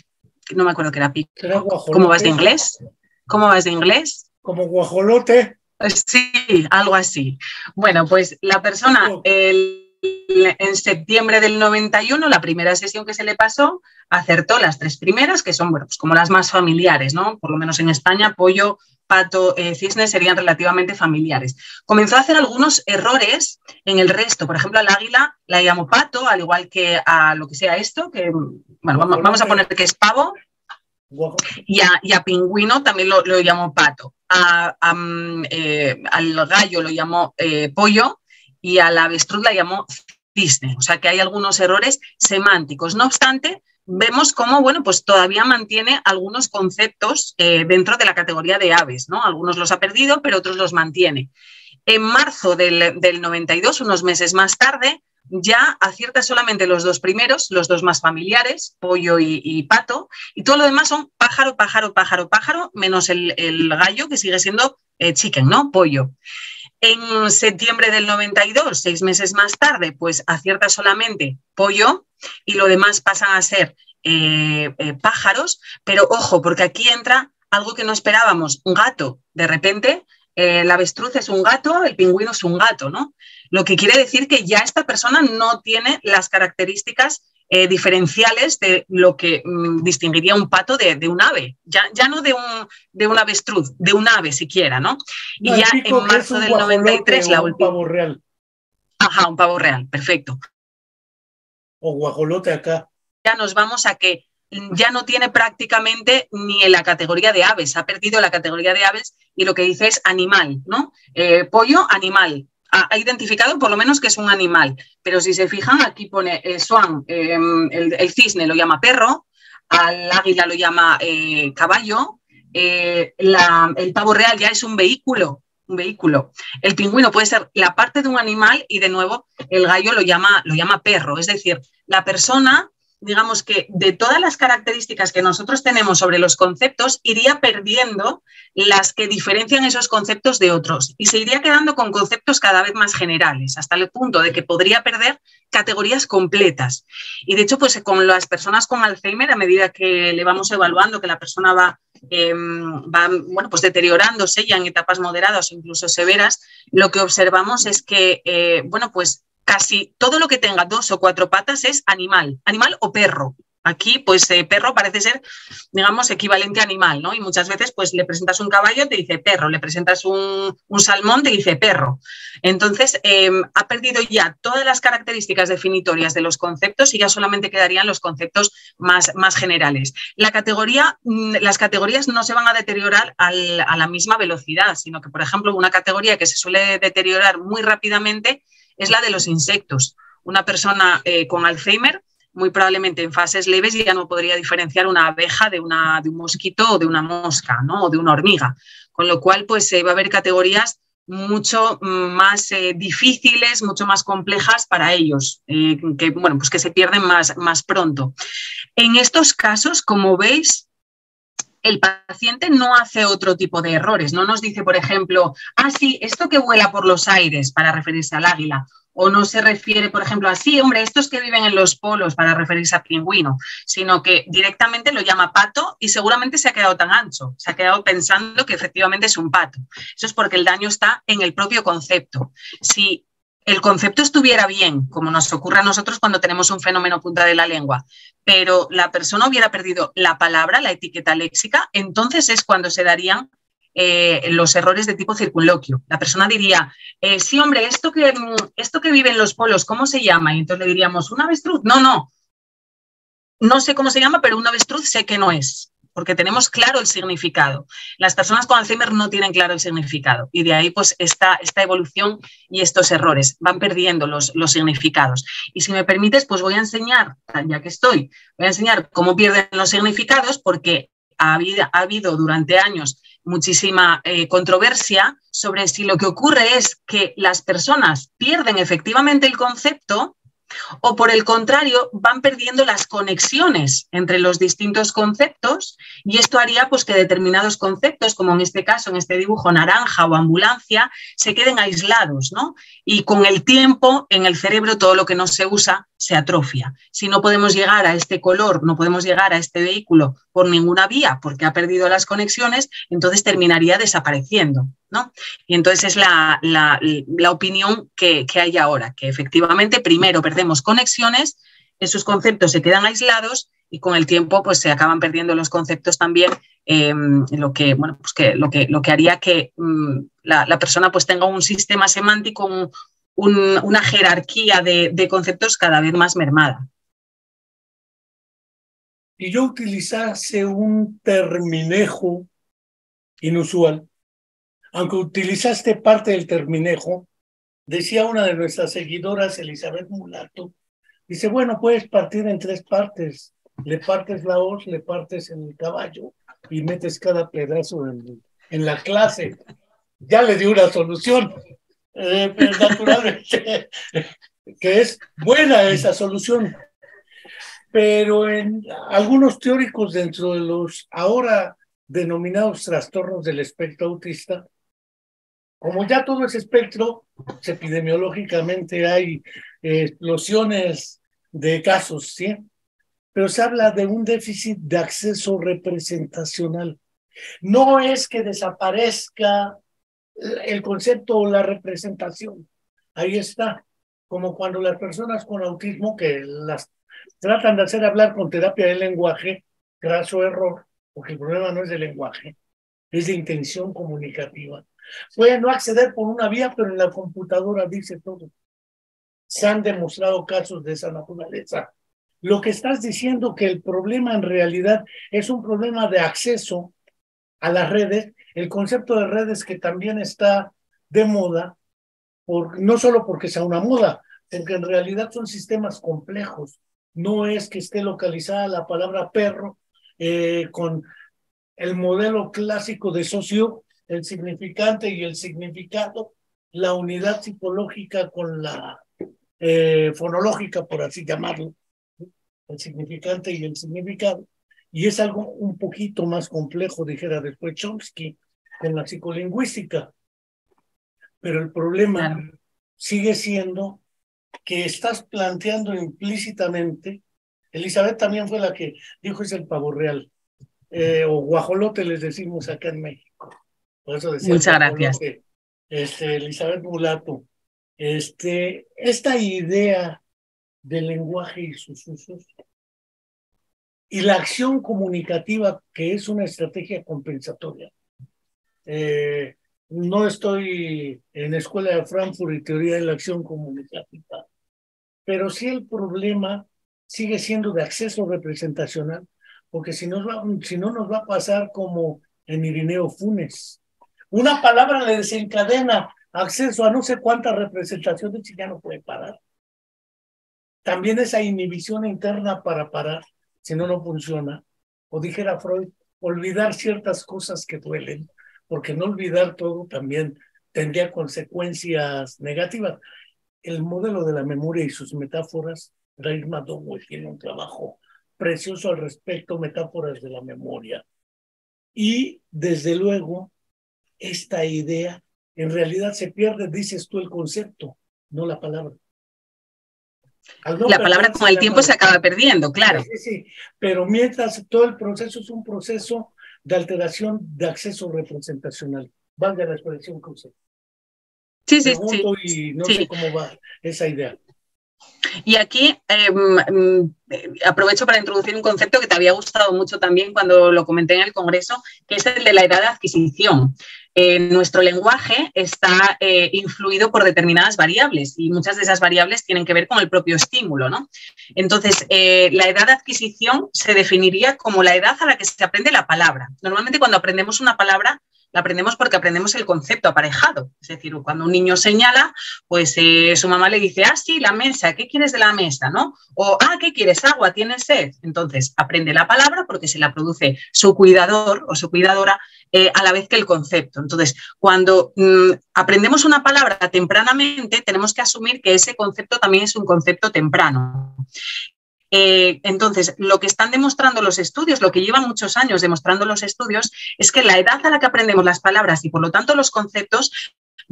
me acuerdo que era peacock. ¿Cómo vas de inglés? ¿Cómo vas de inglés? Como guajolote. Sí, algo así. Bueno, pues la persona en septiembre del 91, la primera sesión que se le pasó, acertó las 3 primeras, que son bueno, pues como las más familiares, ¿no? Por lo menos en España, pollo, pato, cisne serían relativamente familiares. Comenzó a hacer algunos errores en el resto. Por ejemplo, al águila la llamó pato, al igual que a lo que sea esto, que bueno, vamos a poner que es pavo. Y a pingüino también lo llamó pato. Al gallo lo llamó pollo y a la avestruz la llamó cisne. O sea que hay algunos errores semánticos. No obstante, vemos cómo bueno, pues todavía mantiene algunos conceptos dentro de la categoría de aves, ¿no? Algunos los ha perdido, pero otros los mantiene. En marzo del 92, unos meses más tarde, ya acierta solamente los 2 primeros, los 2 más familiares, pollo y pato, y todo lo demás son pájaro, pájaro, pájaro, pájaro, menos el gallo, que sigue siendo chicken, ¿no? Pollo. En septiembre del 92, 6 meses más tarde, pues acierta solamente pollo y lo demás pasan a ser pájaros, pero ojo, porque aquí entra algo que no esperábamos, un gato. De repente, el avestruz es un gato, el pingüino es un gato, ¿no? Lo que quiere decir que ya esta persona no tiene las características diferenciales de lo que distinguiría un pato de un ave, ya no de un avestruz, de un ave siquiera, ¿no? No, y ya en marzo del 93, la última. Un pavo real. Ajá, un pavo real, perfecto. O guajolote acá. Ya nos vamos a que ya no tiene prácticamente ni en la categoría de aves, ha perdido la categoría de aves y lo que dice es animal, ¿no? Pollo, animal. Ha identificado por lo menos que es un animal, pero si se fijan aquí pone swan, el cisne lo llama perro, al águila lo llama caballo, el pavo real ya es un vehículo. El pingüino puede ser la parte de un animal y de nuevo el gallo lo llama perro, es decir, la persona, digamos que de todas las características que nosotros tenemos sobre los conceptos, iría perdiendo las que diferencian esos conceptos de otros y se iría quedando con conceptos cada vez más generales, hasta el punto de que podría perder categorías completas. Y de hecho, pues con las personas con Alzheimer, a medida que le vamos evaluando, que la persona va bueno, pues deteriorándose ya en etapas moderadas o incluso severas, lo que observamos es que, bueno, pues casi todo lo que tenga 2 o 4 patas es animal o perro. Aquí, pues perro parece ser, digamos, equivalente a animal, ¿no? Y muchas veces, pues le presentas un caballo, te dice perro, le presentas un salmón, te dice perro. Entonces, ha perdido ya todas las características definitorias de los conceptos y ya solamente quedarían los conceptos más generales. Las categorías no se van a deteriorar a la misma velocidad, sino que, por ejemplo, una categoría que se suele deteriorar muy rápidamente es la de los insectos. Una persona con Alzheimer, muy probablemente en fases leves ya no podría diferenciar una abeja de un mosquito o de una mosca, ¿no? O de una hormiga. Con lo cual, pues va a haber categorías mucho más difíciles, mucho más complejas para ellos, bueno, pues que se pierden más pronto. En estos casos, como veis, el paciente no hace otro tipo de errores. No nos dice, por ejemplo, sí, esto que vuela por los aires, para referirse al águila. O no se refiere, por ejemplo, hombre, estos que viven en los polos, para referirse al pingüino, sino que directamente lo llama pato y seguramente se ha quedado tan ancho, se ha quedado pensando que efectivamente es un pato. Eso es porque el daño está en el propio concepto. Si el concepto estuviera bien, como nos ocurre a nosotros cuando tenemos un fenómeno punta de la lengua, pero la persona hubiera perdido la palabra, la etiqueta léxica, entonces es cuando se darían los errores de tipo circunloquio. La persona diría, sí, hombre, esto que vive en los polos, ¿cómo se llama? Y entonces le diríamos, ¿un avestruz? No sé cómo se llama, pero un avestruz sé que no es, porque tenemos claro el significado. Las personas con Alzheimer no tienen claro el significado y de ahí pues esta evolución y estos errores, van perdiendo los significados. Y si me permites, pues voy a enseñar, ya que voy a enseñar cómo pierden los significados, porque ha habido durante años muchísima controversia sobre si lo que ocurre es que las personas pierden efectivamente el concepto o por el contrario van perdiendo las conexiones entre los distintos conceptos y esto haría pues que determinados conceptos, como en este caso, en este dibujo naranja o ambulancia, se queden aislados, ¿no? Y con el tiempo en el cerebro todo lo que no se usa se atrofia. Si no podemos llegar a este color, no podemos llegar a este vehículo por ninguna vía porque ha perdido las conexiones, entonces terminaría desapareciendo, ¿no? Y entonces es la opinión que hay ahora, que efectivamente primero perdemos conexiones, esos conceptos se quedan aislados y con el tiempo pues se acaban perdiendo los conceptos también, lo que haría que la persona pues tenga un sistema semántico, una jerarquía de conceptos cada vez más mermada. Si yo utilizase un terminejo inusual, aunque utilizaste parte del terminejo, decía una de nuestras seguidoras, Elizabeth Mulato, dice, bueno, puedes partir en 3 partes. Le partes la hoz, le partes en el caballo y metes cada pedazo en la clase. Ya le dio una solución. Naturalmente, que es buena esa solución. Pero en algunos teóricos dentro de los ahora denominados trastornos del espectro autista, como ya todo es espectro, epidemiológicamente hay explosiones de casos, ¿sí? Pero se habla de un déficit de acceso representacional. No es que desaparezca el concepto o la representación. Ahí está. Como cuando las personas con autismo que las tratan de hacer hablar con terapia del lenguaje, graso error, porque el problema no es del lenguaje, es de intención comunicativa. Pueden no acceder por una vía, pero en la computadora dice todo. Se han demostrado casos de esa naturaleza. Lo que estás diciendo que el problema en realidad es un problema de acceso a las redes, el concepto de redes que también está de moda, no solo porque sea una moda, porque en realidad son sistemas complejos. No es que esté localizada la palabra perro con el modelo clásico de socio, el significante y el significado, la unidad psicológica con la fonológica, por así llamarlo, el significante y el significado. Y es algo un poquito más complejo, dijera después Chomsky, con la psicolingüística. Pero el problema sigue siendo que estás planteando implícitamente, Elizabeth también fue la que dijo es el pavo real, o guajolote les decimos acá en México. Por eso decía Muchas gracias. Elizabeth Mulato. Esta idea del lenguaje y sus usos y la acción comunicativa, que es una estrategia compensatoria. No estoy en Escuela de Frankfurt y teoría de la acción comunicativa, pero sí el problema sigue siendo de acceso representacional, porque si no nos va a pasar como en Irineo Funes. Una palabra le desencadena acceso a no sé cuántas representaciones y ya no puede parar. También esa inhibición interna para parar, si no, no funciona. O dijera Freud, olvidar ciertas cosas que duelen, porque no olvidar todo también tendría consecuencias negativas. El modelo de la memoria y sus metáforas, Raíz Dowell tiene un trabajo precioso al respecto, metáforas de la memoria. Y desde luego, esta idea en realidad se pierde, dices tú, el concepto, no la palabra. No la palabra con el tiempo se acaba perdiendo, claro. Sí, sí, pero mientras todo el proceso es un proceso de alteración de acceso representacional. Valga la expresión que usé. Sí, Pregunto y no sé cómo va esa idea. Y aquí aprovecho para introducir un concepto que te había gustado mucho también cuando lo comenté en el Congreso, que es el de la edad de adquisición. Nuestro lenguaje está influido por determinadas variables y muchas de esas variables tienen que ver con el propio estímulo, ¿no? Entonces, la edad de adquisición se definiría como la edad a la que se aprende la palabra. Normalmente cuando aprendemos una palabra, la aprendemos porque aprendemos el concepto aparejado. Es decir, cuando un niño señala, pues su mamá le dice, ah, sí, la mesa, ¿qué quieres de la mesa? ¿No? O, ah, ¿qué quieres? Agua, ¿tienes sed? Entonces, aprende la palabra porque se la produce su cuidador o su cuidadora a la vez que el concepto. Entonces, cuando aprendemos una palabra tempranamente, tenemos que asumir que ese concepto también es un concepto temprano. Entonces, lo que están demostrando los estudios, lo que llevan muchos años demostrando los estudios, es que la edad a la que aprendemos las palabras y por lo tanto los conceptos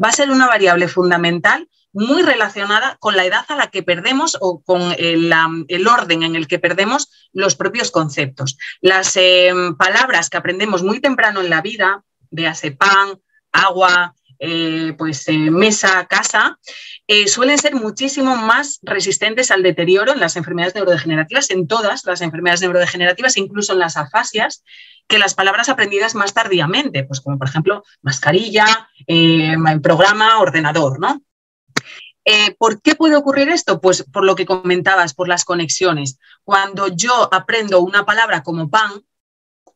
va a ser una variable fundamental muy relacionada con la edad a la que perdemos o con el orden en el que perdemos los propios conceptos. Las palabras que aprendemos muy temprano en la vida, véase pan, agua, mesa, casa, suelen ser muchísimo más resistentes al deterioro en las enfermedades neurodegenerativas, en todas las enfermedades neurodegenerativas, incluso en las afasias, que las palabras aprendidas más tardíamente, pues como por ejemplo mascarilla, programa, ordenador, ¿no? ¿Por qué puede ocurrir esto? Pues por lo que comentabas, por las conexiones. Cuando yo aprendo una palabra como pan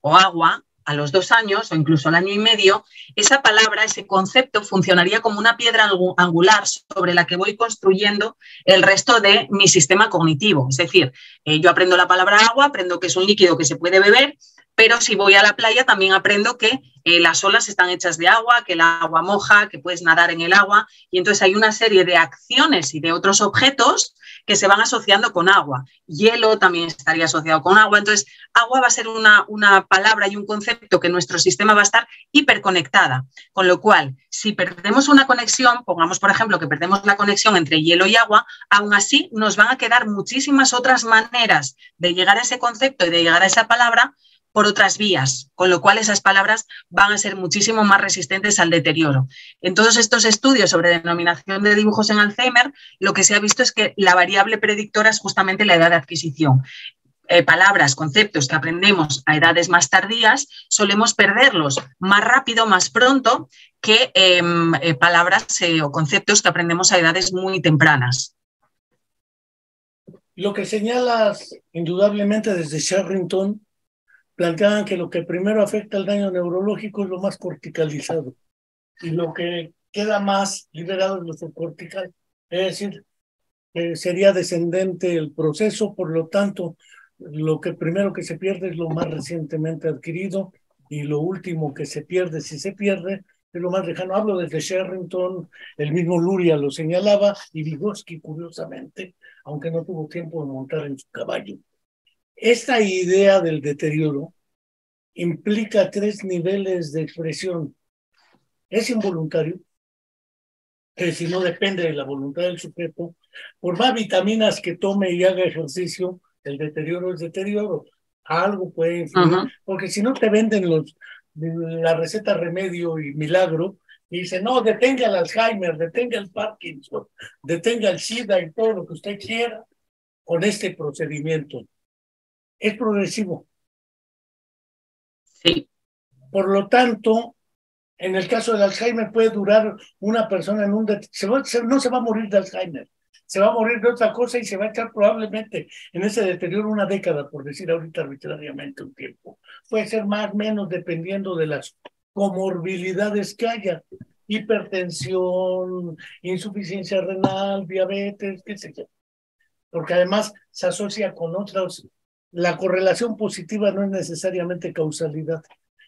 o agua, a los 2 años o incluso al año y medio, esa palabra, ese concepto funcionaría como una piedra angular sobre la que voy construyendo el resto de mi sistema cognitivo. Es decir, yo aprendo la palabra agua, aprendo que es un líquido que se puede beber, pero si voy a la playa también aprendo que las olas están hechas de agua, que el agua moja, que puedes nadar en el agua, y entonces hay una serie de acciones y de otros objetos que se van asociando con agua. Hielo también estaría asociado con agua. Entonces, agua va a ser una palabra y un concepto que nuestro sistema va a estar hiperconectada. Con lo cual, si perdemos una conexión, pongamos por ejemplo que perdemos la conexión entre hielo y agua, aún así nos van a quedar muchísimas otras maneras de llegar a ese concepto y de llegar a esa palabra por otras vías, con lo cual esas palabras van a ser muchísimo más resistentes al deterioro. En todos estos estudios sobre denominación de dibujos en Alzheimer, lo que se ha visto es que la variable predictora es justamente la edad de adquisición. Palabras, conceptos que aprendemos a edades más tardías, solemos perderlos más rápido, más pronto, que palabras o conceptos que aprendemos a edades muy tempranas. Lo que señalas indudablemente desde Sherrington, planteaban que lo que primero afecta al daño neurológico es lo más corticalizado y lo que queda más liberado es lo subcortical. Es decir, sería descendente el proceso, por lo tanto, lo que primero que se pierde es lo más recientemente adquirido y lo último que se pierde, si se pierde, es lo más lejano. Hablo desde Sherrington, el mismo Luria lo señalaba y Vygotsky, curiosamente, aunque no tuvo tiempo de montar en su caballo. Esta idea del deterioro implica 3 niveles de expresión. Es involuntario, que si no depende de la voluntad del sujeto, por más vitaminas que tome y haga ejercicio, el deterioro es deterioro. Algo puede influir, porque si no te venden la receta remedio y milagro, y dicen, no, detenga el Alzheimer, detenga el Parkinson, detenga el SIDA y todo lo que usted quiera con este procedimiento. es progresivo. Sí. Por lo tanto, en el caso del Alzheimer puede durar una persona en no se va a morir de Alzheimer, se va a morir de otra cosa y se va a echar probablemente en ese deterioro una década, por decir ahorita arbitrariamente un tiempo. Puede ser más o menos dependiendo de las comorbilidades que haya, hipertensión, insuficiencia renal, diabetes, qué sé yo. Porque además se asocia con otros. La correlación positiva no es necesariamente causalidad.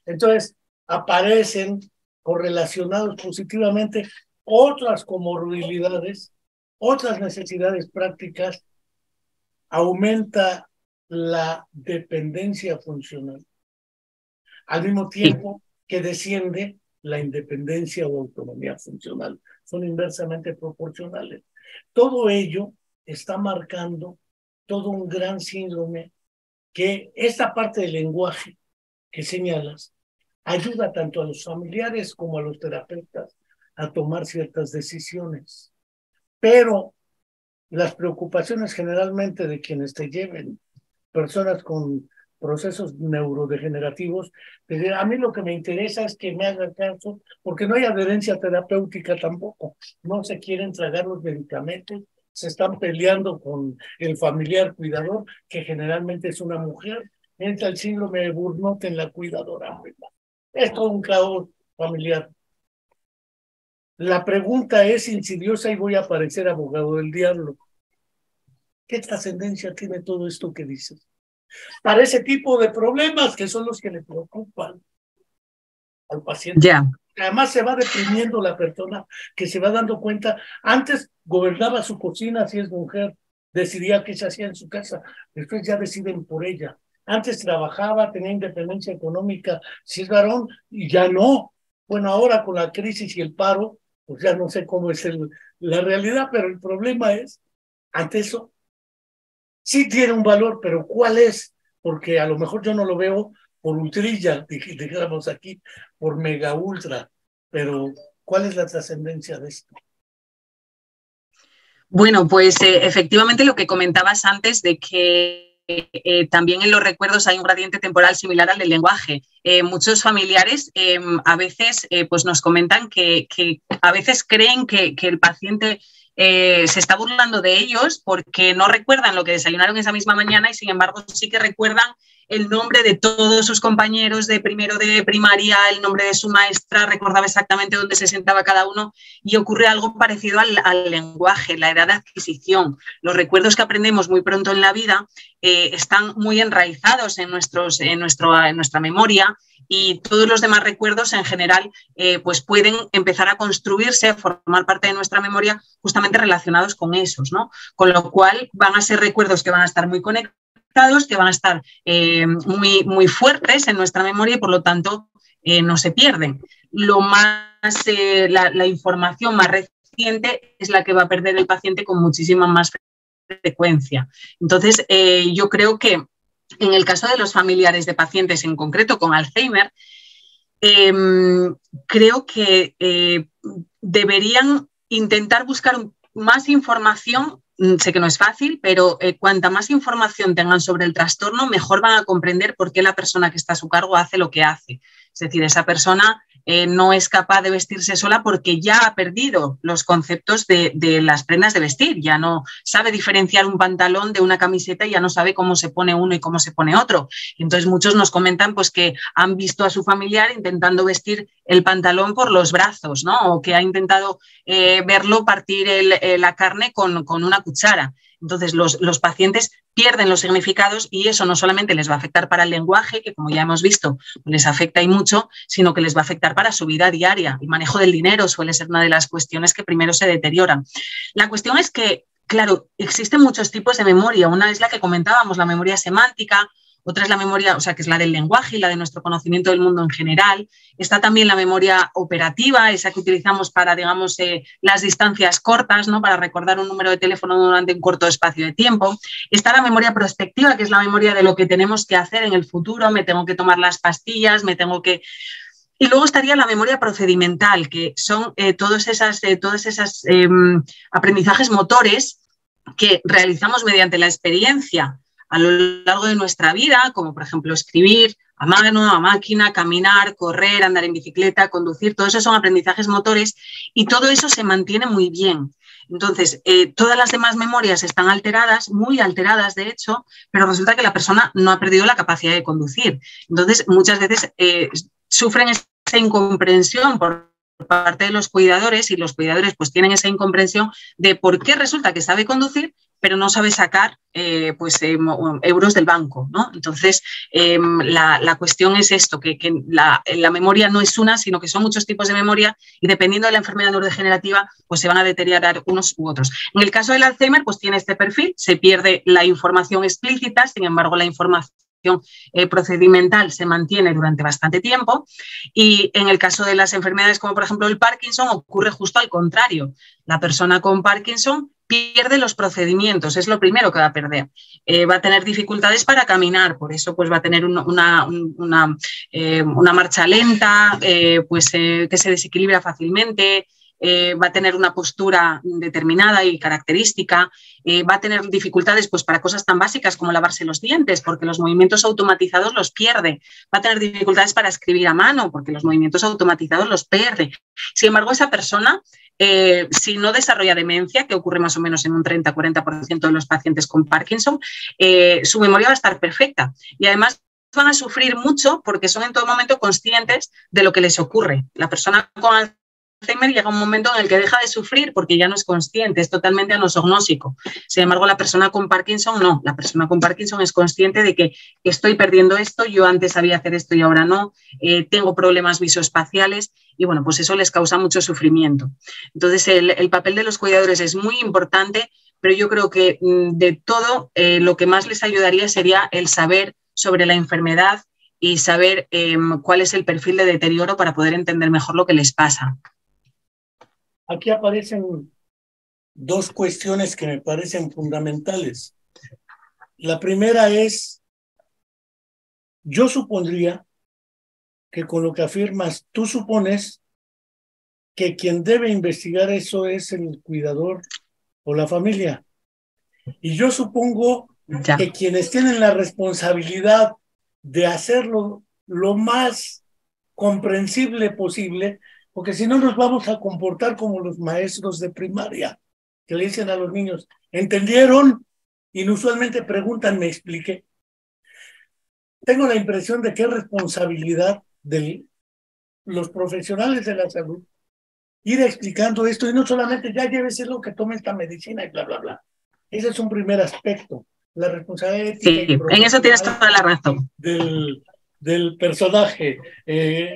Entonces, aparecen correlacionados positivamente otras comorbilidades, otras necesidades prácticas, aumenta la dependencia funcional, al mismo tiempo que desciende la independencia o autonomía funcional. Son inversamente proporcionales. Todo ello está marcando todo un gran síndrome que esta parte del lenguaje que señalas ayuda tanto a los familiares como a los terapeutas a tomar ciertas decisiones. Pero las preocupaciones generalmente de quienes te lleven, personas con procesos neurodegenerativos, a mí lo que me interesa es que me hagan caso, porque no hay adherencia terapéutica tampoco, no se quieren tragar los medicamentos, se están peleando con el familiar cuidador, que generalmente es una mujer, entra el síndrome de Burnout en la cuidadora. Es todo un caos familiar. La pregunta es insidiosa y voy a parecer abogado del diablo. ¿Qué trascendencia tiene todo esto que dices? Para ese tipo de problemas que son los que le preocupan al paciente. Yeah. Además se va deprimiendo la persona, que se va dando cuenta. Antes gobernaba su cocina si es mujer, decidía qué se hacía en su casa, después ya deciden por ella. Antes trabajaba, tenía independencia económica si es varón, y ya no. Bueno, ahora con la crisis y el paro, pues ya no sé cómo es la realidad, pero el problema es, ante eso, sí tiene un valor, pero ¿cuál es? Porque a lo mejor yo no lo veo por ultrilla, digamos aquí, por mega ultra, pero ¿cuál es la trascendencia de esto? Bueno, pues efectivamente lo que comentabas antes de que también en los recuerdos hay un gradiente temporal similar al del lenguaje. Muchos familiares a veces pues nos comentan que a veces creen que el paciente se está burlando de ellos porque no recuerdan lo que desayunaron esa misma mañana y sin embargo sí que recuerdan el nombre de todos sus compañeros de primero de primaria, el nombre de su maestra, recordaba exactamente dónde se sentaba cada uno y ocurre algo parecido al lenguaje, la edad de adquisición. Los recuerdos que aprendemos muy pronto en la vida están muy enraizados en nuestra memoria y todos los demás recuerdos en general pues pueden empezar a construirse, a formar parte de nuestra memoria justamente relacionados con esos, ¿no? Con lo cual van a ser recuerdos que van a estar muy conectados, que van a estar muy, muy fuertes en nuestra memoria y por lo tanto no se pierden. Lo más, la información más reciente es la que va a perder el paciente con muchísima más frecuencia. Entonces, yo creo que en el caso de los familiares de pacientes, en concreto con Alzheimer, creo que deberían intentar buscar más información. Sé que no es fácil, pero cuanta más información tengan sobre el trastorno, mejor van a comprender por qué la persona que está a su cargo hace lo que hace. Es decir, esa persona no es capaz de vestirse sola porque ya ha perdido los conceptos de las prendas de vestir, ya no sabe diferenciar un pantalón de una camiseta y ya no sabe cómo se pone uno y cómo se pone otro. Entonces muchos nos comentan pues, que han visto a su familiar intentando vestir el pantalón por los brazos, ¿no? O que ha intentado verlo partir la carne con una cuchara. Entonces, los pacientes pierden los significados y eso no solamente les va a afectar para el lenguaje, que como ya hemos visto, les afecta y mucho, sino que les va a afectar para su vida diaria. El manejo del dinero suele ser una de las cuestiones que primero se deterioran. La cuestión es que, claro, existen muchos tipos de memoria. Una es la que comentábamos, la memoria semántica. Otra es la memoria, o sea, que es la del lenguaje y la de nuestro conocimiento del mundo en general. Está también la memoria operativa, esa que utilizamos para, digamos, las distancias cortas, ¿no? Para recordar un número de teléfono durante un corto espacio de tiempo. Está la memoria prospectiva, que es la memoria de lo que tenemos que hacer en el futuro. Me tengo que tomar las pastillas, me tengo que... Y luego estaría la memoria procedimental, que son todos esos aprendizajes motores que realizamos mediante la experiencia a lo largo de nuestra vida, como por ejemplo escribir a mano, a máquina, caminar, correr, andar en bicicleta, conducir, todo eso son aprendizajes motores y todo eso se mantiene muy bien. Entonces, todas las demás memorias están alteradas, muy alteradas de hecho, pero resulta que la persona no ha perdido la capacidad de conducir. Entonces, muchas veces sufren esa incomprensión por parte de los cuidadores y los cuidadores pues tienen esa incomprensión de por qué resulta que sabe conducir pero no sabe sacar euros del banco, ¿no? Entonces, la cuestión es esto, que la memoria no es una, sino que son muchos tipos de memoria y dependiendo de la enfermedad neurodegenerativa, pues se van a deteriorar unos u otros. En el caso del Alzheimer, pues tiene este perfil, se pierde la información explícita, sin embargo, la información procedimental se mantiene durante bastante tiempo y en el caso de las enfermedades como por ejemplo el Parkinson ocurre justo al contrario. La persona con Parkinson pierde los procedimientos, es lo primero que va a perder. Va a tener dificultades para caminar, por eso pues va a tener una marcha lenta, que se desequilibra fácilmente, va a tener una postura determinada y característica, va a tener dificultades pues, para cosas tan básicas como lavarse los dientes, porque los movimientos automatizados los pierde, va a tener dificultades para escribir a mano, porque los movimientos automatizados los pierde. Sin embargo, esa persona, si no desarrolla demencia, que ocurre más o menos en un 30-40% de los pacientes con Parkinson, su memoria va a estar perfecta y además van a sufrir mucho porque son en todo momento conscientes de lo que les ocurre. La persona con Alzheimer llega un momento en el que deja de sufrir porque ya no es consciente, es totalmente anosognósico. Sin embargo, la persona con Parkinson no. La persona con Parkinson es consciente de que estoy perdiendo esto, yo antes sabía hacer esto y ahora no, tengo problemas visoespaciales y bueno, pues eso les causa mucho sufrimiento. Entonces, el papel de los cuidadores es muy importante, pero yo creo que de todo lo que más les ayudaría sería el saber sobre la enfermedad y saber cuál es el perfil de deterioro para poder entender mejor lo que les pasa. Aquí aparecen dos cuestiones que me parecen fundamentales. La primera es, yo supondría que con lo que afirmas, tú supones que quien debe investigar eso es el cuidador o la familia. Y yo supongo que quienes tienen la responsabilidad de hacerlo lo más comprensible posible, porque si no nos vamos a comportar como los maestros de primaria, que le dicen a los niños, ¿entendieron? Inusualmente preguntan, ¿me expliqué? Tengo la impresión de que es responsabilidad de los profesionales de la salud ir explicando esto y no solamente ya llévese lo que tome esta medicina y bla, bla, bla. Ese es un primer aspecto, la responsabilidad ética. Sí, en eso tienes toda la razón. Del personaje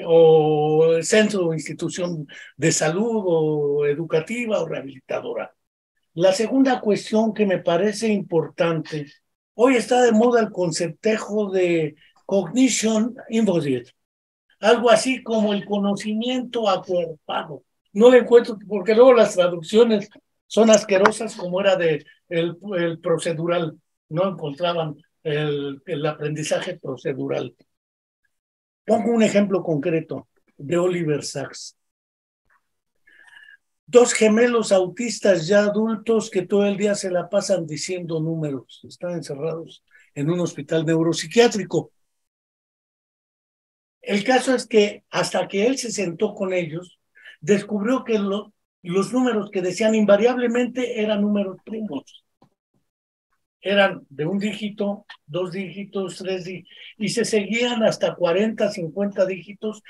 o centro o institución de salud o educativa o rehabilitadora. La segunda cuestión que me parece importante, hoy está de moda el conceptejo de cognition embodied, algo así como el conocimiento acuerpado. No le encuentro, porque luego las traducciones son asquerosas, como era de el procedural, no encontraban el aprendizaje procedural. Pongo un ejemplo concreto de Oliver Sacks. Dos gemelos autistas ya adultos que todo el día se la pasan diciendo números. Están encerrados en un hospital neuropsiquiátrico. El caso es que hasta que él se sentó con ellos, descubrió que los números que decían invariablemente eran números primos. Eran de un dígito, 2 dígitos, 3 dígitos, y se seguían hasta 40, 50 dígitos.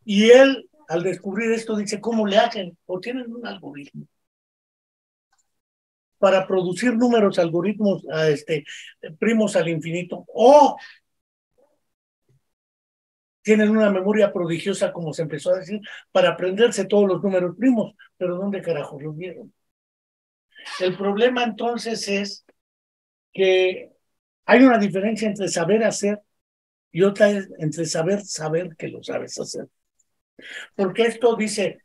Y él, al descubrir esto, dice, ¿cómo le hacen? O tienen un algoritmo para producir números, algoritmos primos al infinito, o tienen una memoria prodigiosa, como se empezó a decir, para aprenderse todos los números primos, pero ¿dónde carajos los vieron? El problema entonces es que hay una diferencia entre saber hacer y otra es entre saber que lo sabes hacer. Porque esto dice,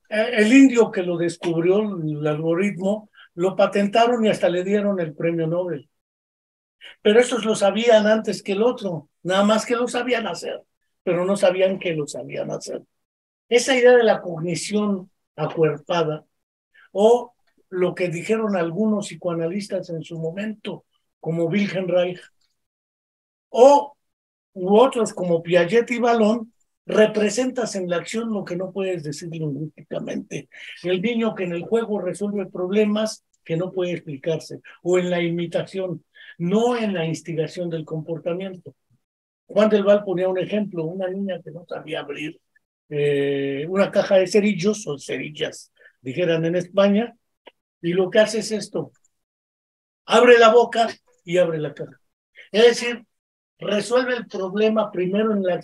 el indio que lo descubrió, el algoritmo, lo patentaron y hasta le dieron el premio Nobel. Pero estos lo sabían antes que el otro, nada más que lo sabían hacer, pero no sabían que lo sabían hacer. Esa idea de la cognición acuerpada, o lo que dijeron algunos psicoanalistas en su momento, como Wilhelm Reich, u otros como Piaget y Vallon, representas en la acción lo que no puedes decir lingüísticamente. El niño que en el juego resuelve problemas que no puede explicarse, o en la imitación, no en la instigación del comportamiento. Juan del Val ponía un ejemplo, una niña que no sabía abrir una caja de cerillos o cerillas, dijeran en España, y lo que hace es esto: abre la boca y abre la caja. Es decir, resuelve el problema primero en la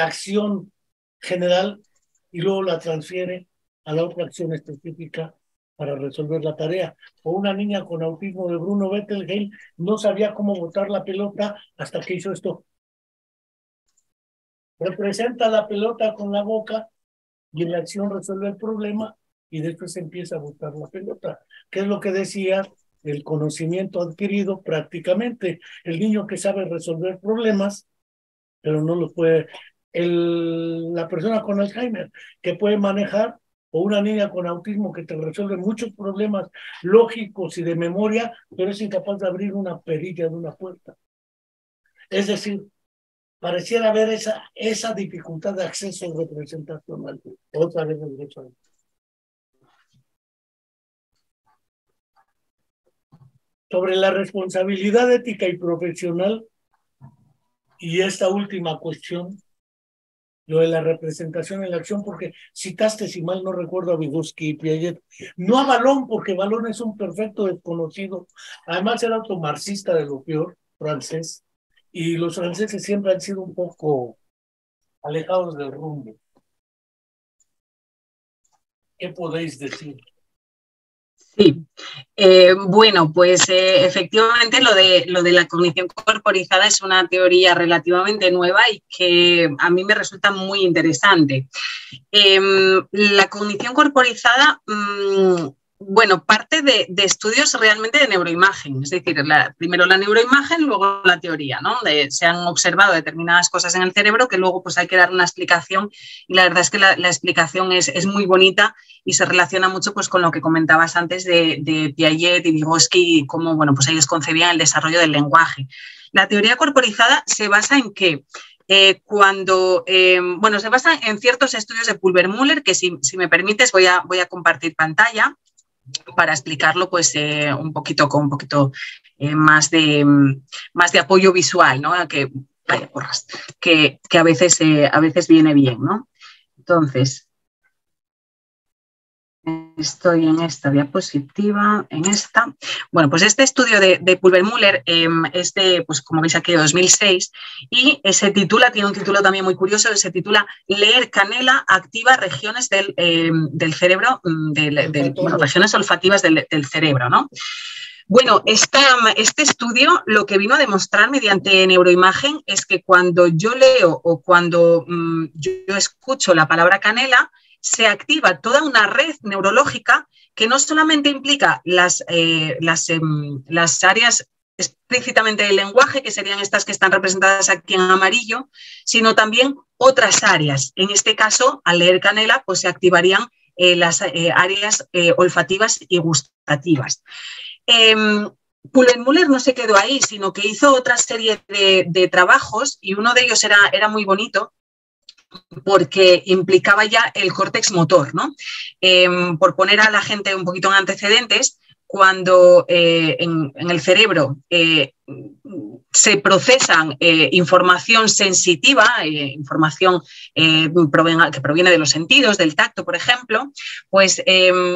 acción general, y luego la transfiere a la otra acción específica para resolver la tarea. O una niña con autismo de Bruno Bettelheim no sabía cómo botar la pelota hasta que hizo esto. Representa la pelota con la boca y en la acción resuelve el problema y después empieza a botar la pelota. ¿Qué es lo que decía? El conocimiento adquirido prácticamente. El niño que sabe resolver problemas, pero no lo puede. La persona con Alzheimer que puede manejar, o una niña con autismo que te resuelve muchos problemas lógicos y de memoria, pero es incapaz de abrir una perilla de una puerta. Es decir, pareciera haber esa dificultad de acceso representacional. Otra vez el derecho a... Sobre la responsabilidad ética y profesional, y esta última cuestión, lo de la representación en la acción, porque citaste, si mal no recuerdo, a Vygotsky y Piaget, no a Vallon, porque Vallon es un perfecto desconocido, además era automarxista de lo peor, francés, y los franceses siempre han sido un poco alejados del rumbo. ¿Qué podéis decir? Sí, bueno, pues efectivamente lo de la cognición corporizada es una teoría relativamente nueva y que a mí me resulta muy interesante. La cognición corporizada, bueno, parte de estudios realmente de neuroimagen, es decir, primero la neuroimagen, luego la teoría, ¿no? Se han observado determinadas cosas en el cerebro que luego pues hay que dar una explicación, y la verdad es que la explicación es muy bonita y se relaciona mucho pues con lo que comentabas antes de Piaget y Vygotsky, y cómo, bueno, pues ellos concebían el desarrollo del lenguaje. La teoría corporizada se basa en qué. Bueno, se basa en ciertos estudios de Pulvermüller, que si me permites voy a compartir pantalla para explicarlo pues un poquito con un poquito más de apoyo visual, ¿no? Que, vaya porras, que a veces viene bien, ¿no? Entonces, estoy en esta diapositiva, en esta. Bueno, pues este estudio de Pulvermüller es de, pues como veis aquí, de 2006, y se titula, tiene un título también muy curioso, se titula Leer canela activa regiones del cerebro, bueno, regiones olfativas del cerebro, ¿no? Bueno, este estudio lo que vino a demostrar mediante neuroimagen es que cuando yo leo o cuando yo escucho la palabra canela, se activa toda una red neurológica que no solamente implica las áreas explícitamente del lenguaje, que serían estas que están representadas aquí en amarillo, sino también otras áreas. En este caso, al leer canela, pues se activarían las áreas olfativas y gustativas. Pulvermüller no se quedó ahí, sino que hizo otra serie de trabajos, y uno de ellos era muy bonito porque implicaba ya el córtex motor, ¿no? Por poner a la gente un poquito en antecedentes, cuando en el cerebro se procesan información sensitiva, información que proviene de los sentidos, del tacto, por ejemplo, pues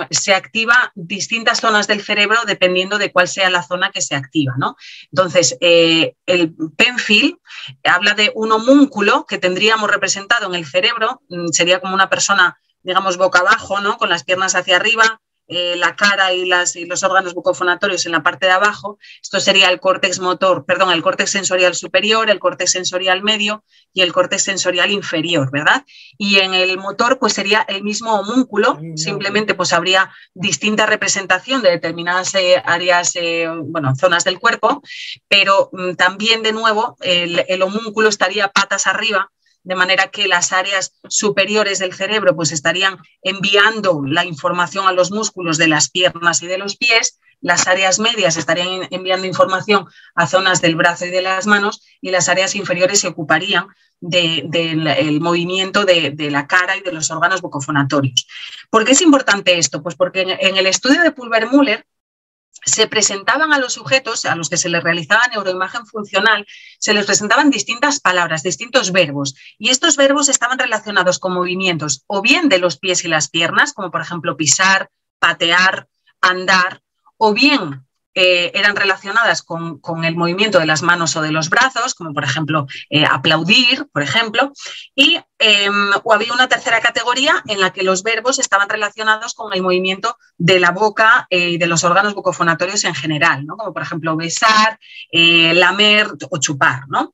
se activa distintas zonas del cerebro dependiendo de cuál sea la zona que se activa, ¿no? Entonces, el Penfield habla de un homúnculo que tendríamos representado en el cerebro, sería como una persona, digamos, boca abajo, ¿no? Con las piernas hacia arriba, la cara y los órganos bucofonatorios en la parte de abajo. Esto sería el córtex motor, perdón, el córtex sensorial superior, el córtex sensorial medio y el córtex sensorial inferior, ¿verdad? Y en el motor pues sería el mismo homúnculo, simplemente pues habría distinta representación de determinadas áreas, bueno, zonas del cuerpo, pero también de nuevo el homúnculo estaría patas arriba, de manera que las áreas superiores del cerebro pues estarían enviando la información a los músculos de las piernas y de los pies, las áreas medias estarían enviando información a zonas del brazo y de las manos y las áreas inferiores se ocuparían del movimiento de la cara y de los órganos bucofonatorios. ¿Por qué es importante esto? Pues porque en el estudio de Pulver-Müller se presentaban a los sujetos a los que se les realizaba neuroimagen funcional, se les presentaban distintas palabras, distintos verbos, y estos verbos estaban relacionados con movimientos o bien de los pies y las piernas, como por ejemplo pisar, patear, andar, o bien eran relacionadas con el movimiento de las manos o de los brazos, como por ejemplo aplaudir, por ejemplo, o había una tercera categoría en la que los verbos estaban relacionados con el movimiento de la boca y de los órganos bucofonatorios en general, ¿no? Como por ejemplo besar, lamer o chupar, ¿no?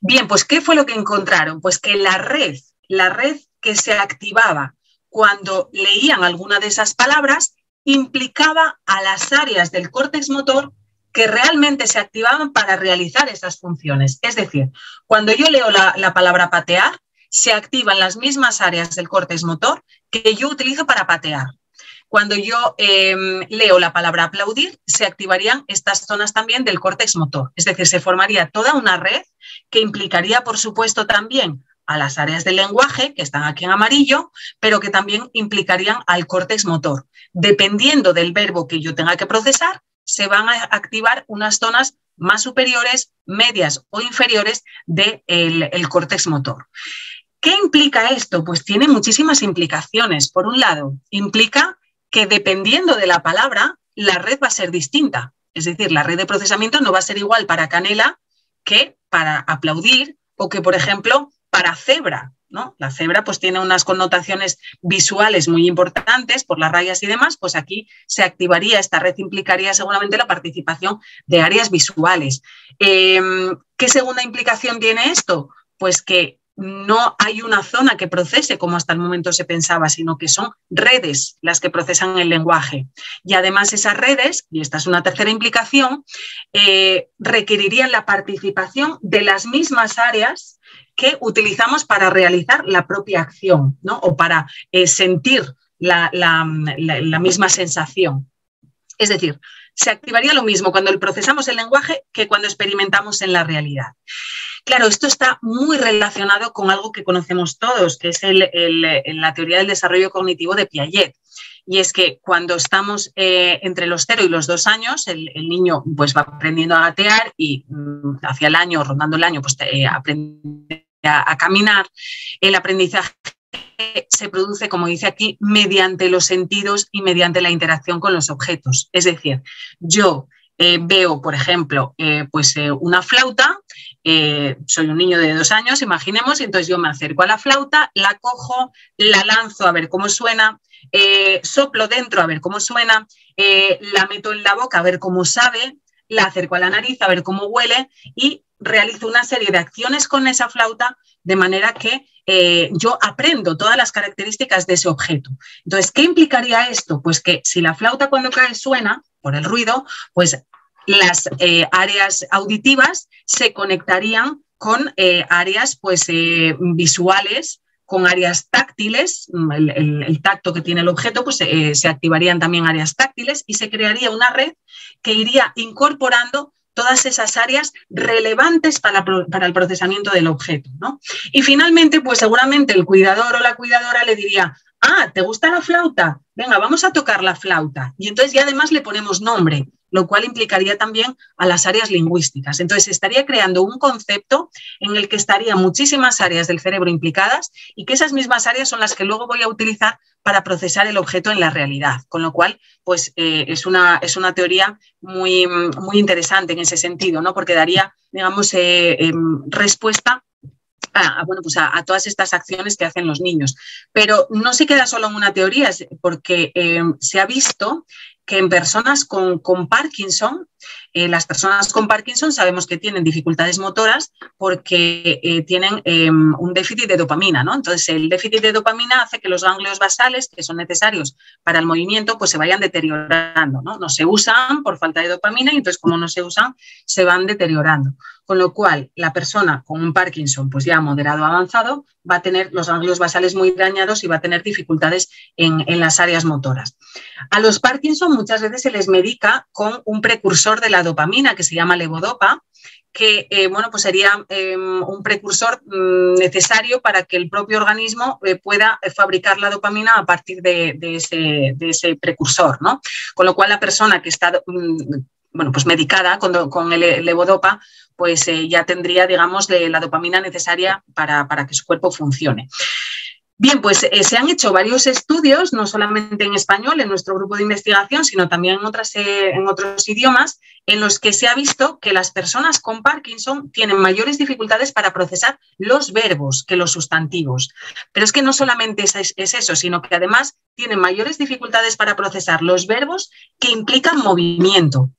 Bien, pues ¿qué fue lo que encontraron? Pues que la red que se activaba cuando leían alguna de esas palabras implicaba a las áreas del córtex motor que realmente se activaban para realizar esas funciones. Es decir, cuando yo leo la palabra patear, se activan las mismas áreas del córtex motor que yo utilizo para patear. Cuando yo leo la palabra aplaudir, se activarían estas zonas también del córtex motor. Es decir, se formaría toda una red que implicaría, por supuesto, también a las áreas del lenguaje, que están aquí en amarillo, pero que también implicarían al córtex motor. Dependiendo del verbo que yo tenga que procesar, se van a activar unas zonas más superiores, medias o inferiores del córtex motor. ¿Qué implica esto? Pues tiene muchísimas implicaciones. Por un lado, implica que dependiendo de la palabra, la red va a ser distinta. Es decir, la red de procesamiento no va a ser igual para canela que para aplaudir o que, por ejemplo, para cebra, ¿no? La cebra pues tiene unas connotaciones visuales muy importantes por las rayas y demás, pues aquí se activaría, esta red implicaría seguramente la participación de áreas visuales. ¿Qué segunda implicación tiene esto? Pues que no hay una zona que procese como hasta el momento se pensaba, sino que son redes las que procesan el lenguaje. Y además esas redes, y esta es una tercera implicación, requerirían la participación de las mismas áreas que utilizamos para realizar la propia acción, ¿no? O para sentir la misma sensación. Es decir, se activaría lo mismo cuando procesamos el lenguaje que cuando experimentamos en la realidad. Claro, esto está muy relacionado con algo que conocemos todos, que es la teoría del desarrollo cognitivo de Piaget. Y es que cuando estamos entre los 0 y los 2 años, el niño pues, va aprendiendo a gatear y hacia el año, rondando el año, pues aprende a caminar. El aprendizaje se produce, como dice aquí, mediante los sentidos y mediante la interacción con los objetos. Es decir, yo veo, por ejemplo, una flauta, soy un niño de 2 años, imaginemos, y entonces yo me acerco a la flauta, la cojo, la lanzo a ver cómo suena, soplo dentro a ver cómo suena, la meto en la boca a ver cómo sabe, la acerco a la nariz a ver cómo huele y realizo una serie de acciones con esa flauta de manera que yo aprendo todas las características de ese objeto. Entonces, ¿qué implicaría esto? Pues que si la flauta cuando cae suena por el ruido, pues las áreas auditivas se conectarían con áreas pues, visuales, con áreas táctiles, el tacto que tiene el objeto, pues se activarían también áreas táctiles y se crearía una red que iría incorporando todas esas áreas relevantes para el procesamiento del objeto, ¿no? Y finalmente, pues seguramente el cuidador o la cuidadora le diría, ah, ¿te gusta la flauta? Venga, vamos a tocar la flauta. Y entonces ya además le ponemos nombre, lo cual implicaría también a las áreas lingüísticas. Entonces estaría creando un concepto en el que estarían muchísimas áreas del cerebro implicadas y que esas mismas áreas son las que luego voy a utilizar para procesar el objeto en la realidad. Con lo cual, pues es una teoría muy, muy interesante en ese sentido, ¿no? Porque daría, digamos, respuesta a todas estas acciones que hacen los niños. Pero no se queda solo en una teoría, porque se ha visto que en personas con Parkinson Las personas con Parkinson sabemos que tienen dificultades motoras porque tienen un déficit de dopamina, ¿no? Entonces, el déficit de dopamina hace que los ganglios basales, que son necesarios para el movimiento, pues se vayan deteriorando, ¿no? No se usan por falta de dopamina y entonces, como no se usan, se van deteriorando. Con lo cual, la persona con un Parkinson, pues ya moderado o avanzado, va a tener los ganglios basales muy dañados y va a tener dificultades en las áreas motoras. A los Parkinson muchas veces se les medica con un precursor de la dopamina que se llama levodopa, que bueno, pues sería un precursor necesario para que el propio organismo pueda fabricar la dopamina a partir de ese precursor, ¿no? Con lo cual la persona que está bueno, pues medicada con el levodopa, pues ya tendría, digamos, la dopamina necesaria para que su cuerpo funcione. Bien, pues se han hecho varios estudios, no solamente en español, en nuestro grupo de investigación, sino también en otros idiomas, en los que se ha visto que las personas con Parkinson tienen mayores dificultades para procesar los verbos que los sustantivos. Pero es que no solamente es eso, sino que además tienen mayores dificultades para procesar los verbos que implican movimiento.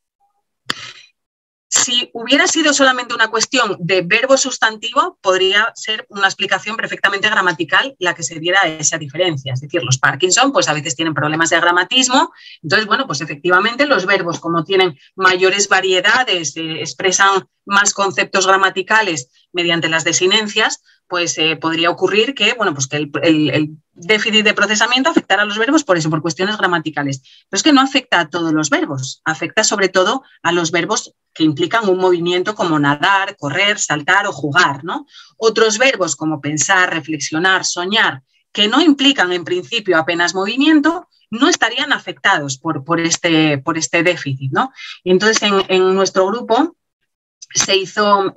Si hubiera sido solamente una cuestión de verbo sustantivo, podría ser una explicación perfectamente gramatical la que se diera a esa diferencia. Es decir, los Parkinson pues a veces tienen problemas de gramatismo, entonces, bueno, pues efectivamente los verbos, como tienen mayores variedades, expresan más conceptos gramaticales mediante las desinencias, pues podría ocurrir que, bueno, pues que el déficit de procesamiento afectara a los verbos por eso, por cuestiones gramaticales. Pero es que no afecta a todos los verbos, afecta sobre todo a los verbos que implican un movimiento como nadar, correr, saltar o jugar, ¿no? Otros verbos como pensar, reflexionar, soñar, que no implican en principio apenas movimiento, no estarían afectados por este déficit, ¿no? Y entonces en nuestro grupo se hizo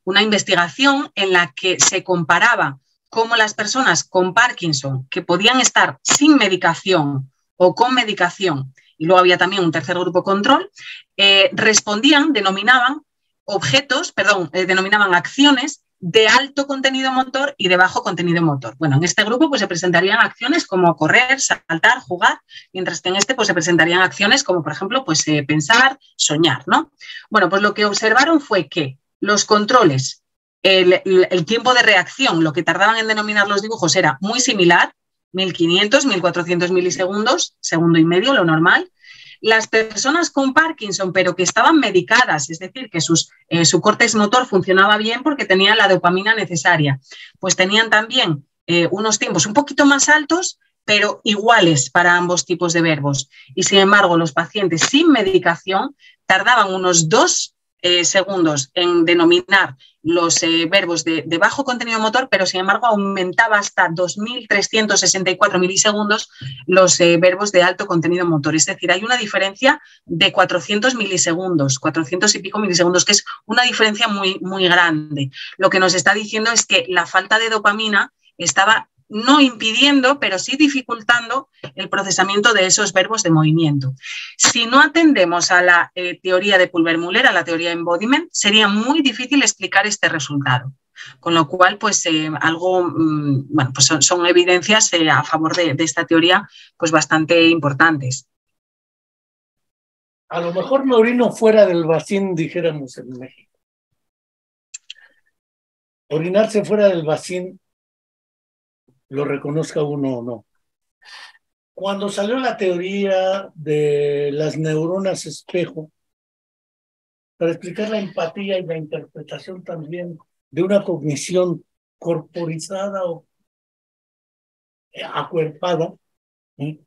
una investigación en la que se comparaba cómo las personas con Parkinson que podían estar sin medicación o con medicación, y luego había también un tercer grupo control, denominaban acciones de alto contenido motor y de bajo contenido motor. Bueno, en este grupo pues se presentarían acciones como correr, saltar, jugar, mientras que en este pues se presentarían acciones como, por ejemplo, pues pensar, soñar, ¿no? Bueno, pues lo que observaron fue que los controles, el tiempo de reacción, lo que tardaban en denominar los dibujos era muy similar, 1500, 1400 milisegundos, segundo y medio, lo normal. Las personas con Parkinson, pero que estaban medicadas, es decir, que su córtex motor funcionaba bien porque tenían la dopamina necesaria, pues tenían también unos tiempos un poquito más altos, pero iguales para ambos tipos de verbos. Y sin embargo, los pacientes sin medicación tardaban unos 2 segundos en denominar los verbos de bajo contenido motor, pero sin embargo aumentaba hasta 2.364 milisegundos los verbos de alto contenido motor. Es decir, hay una diferencia de 400 milisegundos, 400 y pico milisegundos, que es una diferencia muy, muy grande. Lo que nos está diciendo es que la falta de dopamina estaba no impidiendo, pero sí dificultando el procesamiento de esos verbos de movimiento. Si no atendemos a la teoría de Pulver-Müller, a la teoría de embodiment, sería muy difícil explicar este resultado. Con lo cual, pues bueno, pues son evidencias a favor de esta teoría pues bastante importantes. A lo mejor me orino fuera del bacín, dijéramos en México. Orinarse fuera del bacín, lo reconozca uno o no. Cuando salió la teoría de las neuronas espejo, para explicar la empatía y la interpretación también de una cognición corporizada o acuerpada, ¿sí?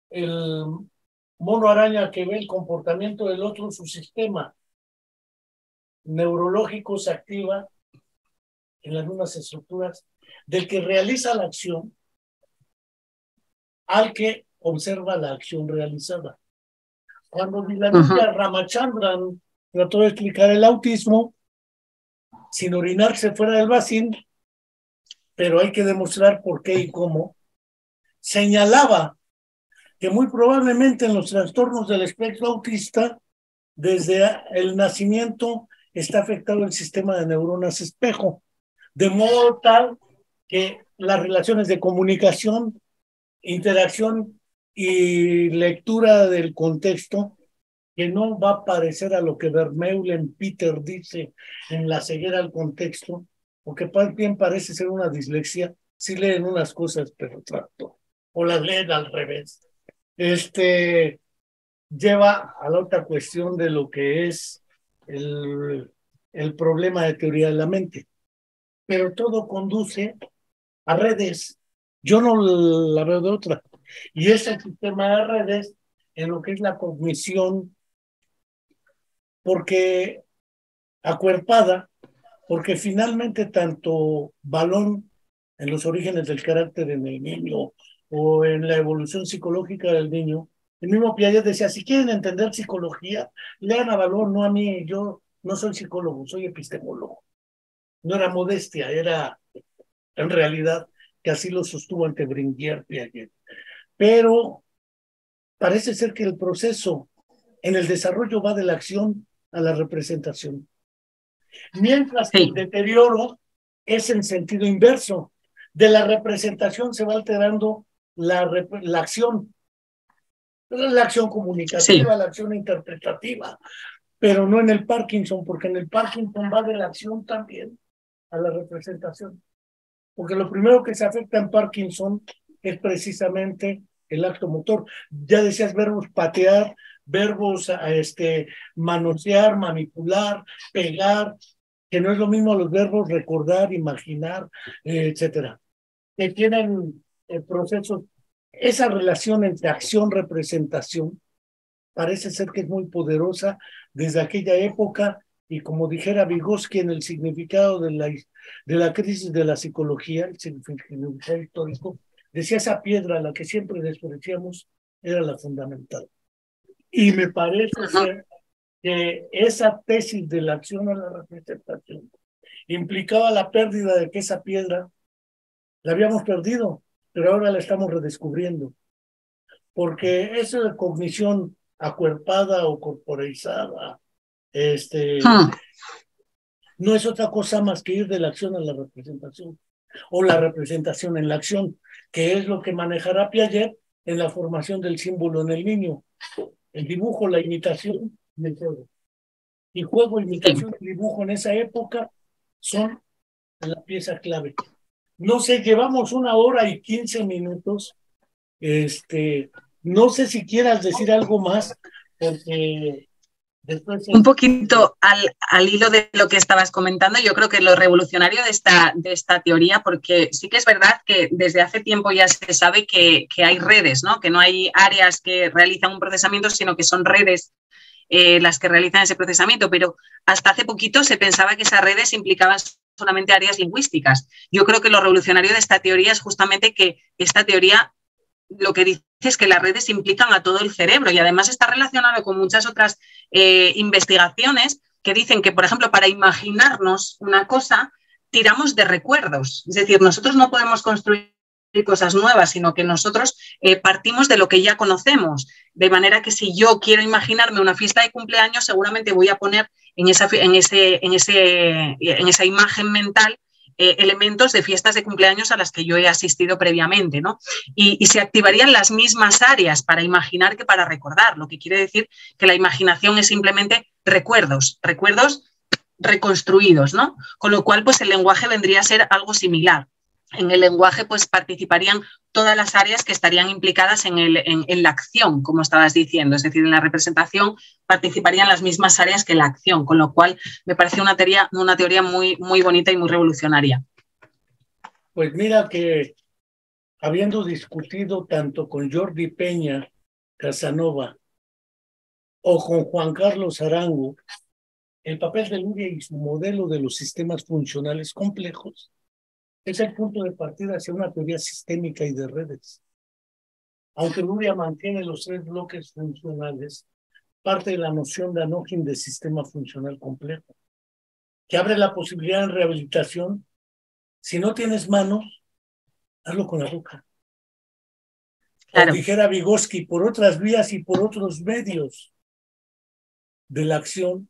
El mono araña que ve el comportamiento del otro, su sistema neurológico se activa en las mismas estructuras del que realiza la acción al que observa la acción realizada. Cuando Vilanilla Ramachandran trató de explicar el autismo sin orinarse fuera del bacín, pero hay que demostrar por qué y cómo, señalaba que muy probablemente en los trastornos del espectro autista, desde el nacimiento está afectado el sistema de neuronas espejo, de modo tal que las relaciones de comunicación, interacción y lectura del contexto, que no va a parecer a lo que Vermeulen Peter dice en La ceguera al contexto, porque bien parece ser una dislexia, si leen unas cosas pero trato, o las leen al revés. Lleva a la otra cuestión de lo que es el problema de teoría de la mente, pero todo conduce a redes. Yo no la veo de otra. Y es el sistema de redes en lo que es la cognición, porque acuerpada, porque finalmente tanto Balón en los orígenes del carácter en el niño o en la evolución psicológica del niño, el mismo Piaget decía, si quieren entender psicología, lean a Balón, no a mí, yo no soy psicólogo, soy epistemólogo. No era modestia, era en realidad que así lo sostuvo ante Bringuier Piaget. Pero parece ser que el proceso en el desarrollo va de la acción a la representación, mientras que el deterioro es en sentido inverso. De la representación se va alterando la acción comunicativa, la acción interpretativa, pero no en el Parkinson, porque en el Parkinson va de la acción también a la representación. Porque lo primero que se afecta en Parkinson es precisamente el acto motor. Ya decías verbos patear, verbos manosear, manipular, pegar, que no es lo mismo los verbos recordar, imaginar, etcétera. Que tienen procesos, esa relación entre acción-representación parece ser que es muy poderosa desde aquella época, y como dijera Vygotsky en el significado de la crisis de la psicología, el significado histórico, decía esa piedra a la que siempre despreciamos era la fundamental. Y me parece ser que esa tesis de la acción a la representación implicaba la pérdida de que esa piedra la habíamos perdido, pero ahora la estamos redescubriendo. Porque esa de cognición acuerpada o corporeizada, no es otra cosa más que ir de la acción a la representación, o la representación en la acción, que es lo que manejará Piaget en la formación del símbolo en el niño. El dibujo, la imitación y el juego. Y juego, imitación y dibujo en esa época son la pieza clave. No sé, llevamos 1 hora y 15 minutos. No sé si quieras decir algo más, porque después... Un poquito al hilo de lo que estabas comentando, yo creo que lo revolucionario de esta teoría, porque sí que es verdad que desde hace tiempo ya se sabe que hay redes, ¿no? Que no hay áreas que realizan un procesamiento, sino que son redes las que realizan ese procesamiento, pero hasta hace poquito se pensaba que esas redes implicaban solamente áreas lingüísticas. Yo creo que lo revolucionario de esta teoría es justamente que esta teoría lo que dice es que las redes implican a todo el cerebro y además está relacionado con muchas otras investigaciones que dicen que, por ejemplo, para imaginarnos una cosa, tiramos de recuerdos. Es decir, nosotros no podemos construir cosas nuevas, sino que nosotros partimos de lo que ya conocemos. De manera que si yo quiero imaginarme una fiesta de cumpleaños, seguramente voy a poner en esa imagen mental elementos de fiestas de cumpleaños a las que yo he asistido previamente, ¿no? Y se activarían las mismas áreas para imaginar que para recordar, lo que quiere decir que la imaginación es simplemente recuerdos reconstruidos, ¿no? Con lo cual, pues el lenguaje vendría a ser algo similar. En el lenguaje, pues participarían todas las áreas que estarían implicadas en la acción, como estabas diciendo, es decir, en la representación participarían las mismas áreas que en la acción, con lo cual me parece una teoría muy, muy bonita y muy revolucionaria. Pues mira que habiendo discutido tanto con Jordi Peña Casanova o con Juan Carlos Arango el papel de Luria y su modelo de los sistemas funcionales complejos, es el punto de partida hacia una teoría sistémica y de redes. Aunque Luria mantiene los 3 bloques funcionales, parte de la noción de Anokhin de sistema funcional complejo, que abre la posibilidad en rehabilitación. Si no tienes manos, hazlo con la boca. Claro. O dijera Vygotsky, por otras vías y por otros medios de la acción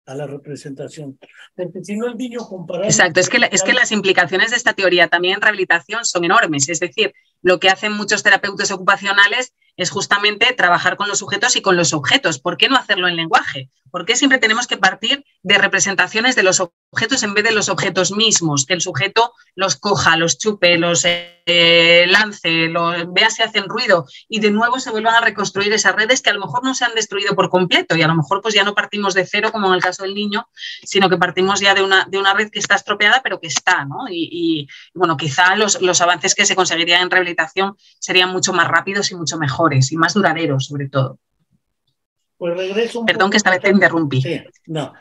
a la representación. Porque si no, el niño comparado... Exacto, es que las implicaciones de esta teoría también en rehabilitación son enormes. Es decir, lo que hacen muchos terapeutas ocupacionales es justamente trabajar con los sujetos y con los objetos. ¿Por qué no hacerlo en lenguaje? ¿Por qué siempre tenemos que partir de representaciones de los objetos en vez de los objetos mismos? Que el sujeto los coja, los chupe, los lance, vea si hacen ruido y de nuevo se vuelvan a reconstruir esas redes que a lo mejor no se han destruido por completo y a lo mejor pues ya no partimos de cero como en el caso del niño, sino que partimos ya de una red que está estropeada pero que está, ¿no? Y bueno, quizá los avances que se conseguirían en rehabilitación serían mucho más rápidos y mucho mejores y más duraderos sobre todo. Pues regreso un Perdón poco, que esta vez te interrumpí. Sí, no.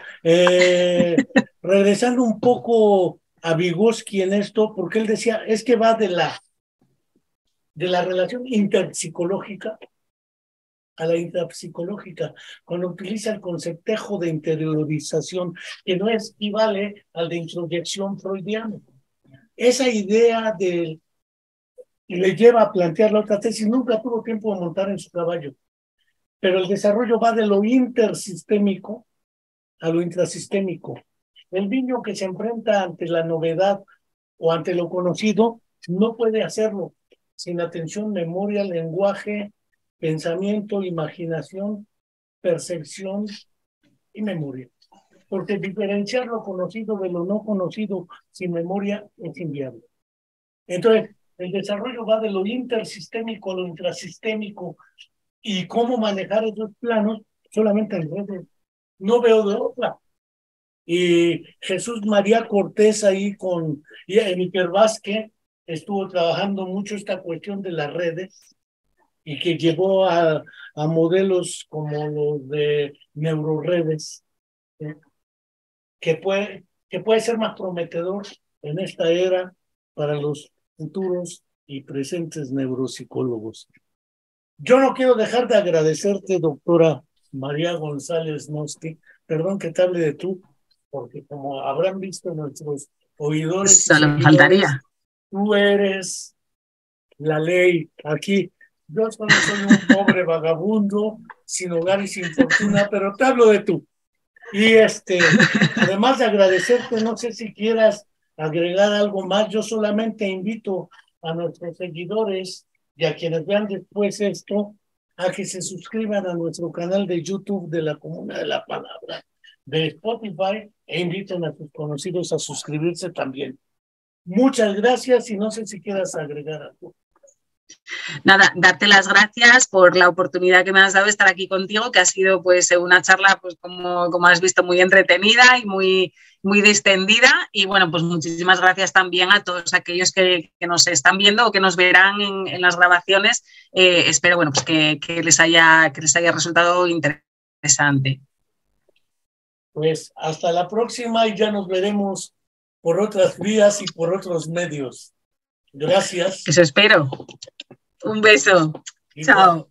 Regresando un poco a Vygotsky en esto, porque él decía, es que va de la relación interpsicológica a la intrapsicológica, cuando utiliza el conceptejo de interiorización, que no equivale al de introyección freudiana. Esa idea y le lleva a plantear la otra tesis, nunca tuvo tiempo de montar en su caballo, pero el desarrollo va de lo intersistémico a lo intrasistémico. El niño que se enfrenta ante la novedad o ante lo conocido no puede hacerlo sin atención, memoria, lenguaje, pensamiento, imaginación, percepción y memoria. Porque diferenciar lo conocido de lo no conocido sin memoria es inviable. Entonces, el desarrollo va de lo intersistémico a lo intrasistémico y cómo manejar esos planos solamente en redes. No veo de otra. Y Jesús María Cortés ahí con Iker Vázquez estuvo trabajando mucho esta cuestión de las redes y que llevó a modelos como los de neuroredes, que puede ser más prometedor en esta era para los futuros y presentes neuropsicólogos. Yo no quiero dejar de agradecerte, doctora María González Nosti, perdón que te hable de tú, porque como habrán visto nuestros oidores y Solo seguidores, faltaría. tú eres la ley aquí. Yo solo soy un pobre vagabundo, sin hogar y sin fortuna, pero te hablo de tú. Y además de agradecerte, no sé si quieras agregar algo más. Yo solamente invito a nuestros seguidores y a quienes vean después esto, a que se suscriban a nuestro canal de YouTube de la Comuna de la Palabra, de Spotify, e inviten a sus conocidos a suscribirse también. Muchas gracias y no sé si quieras agregar algo. Nada, darte las gracias por la oportunidad que me has dado de estar aquí contigo, que ha sido pues una charla, pues como has visto, muy entretenida y muy distendida. Y bueno, pues muchísimas gracias también a todos aquellos que nos están viendo o que nos verán en las grabaciones. Espero bueno, pues que les haya resultado interesante. Pues hasta la próxima y ya nos veremos por otras vías y por otros medios. Gracias. Eso espero. Un beso. Chao.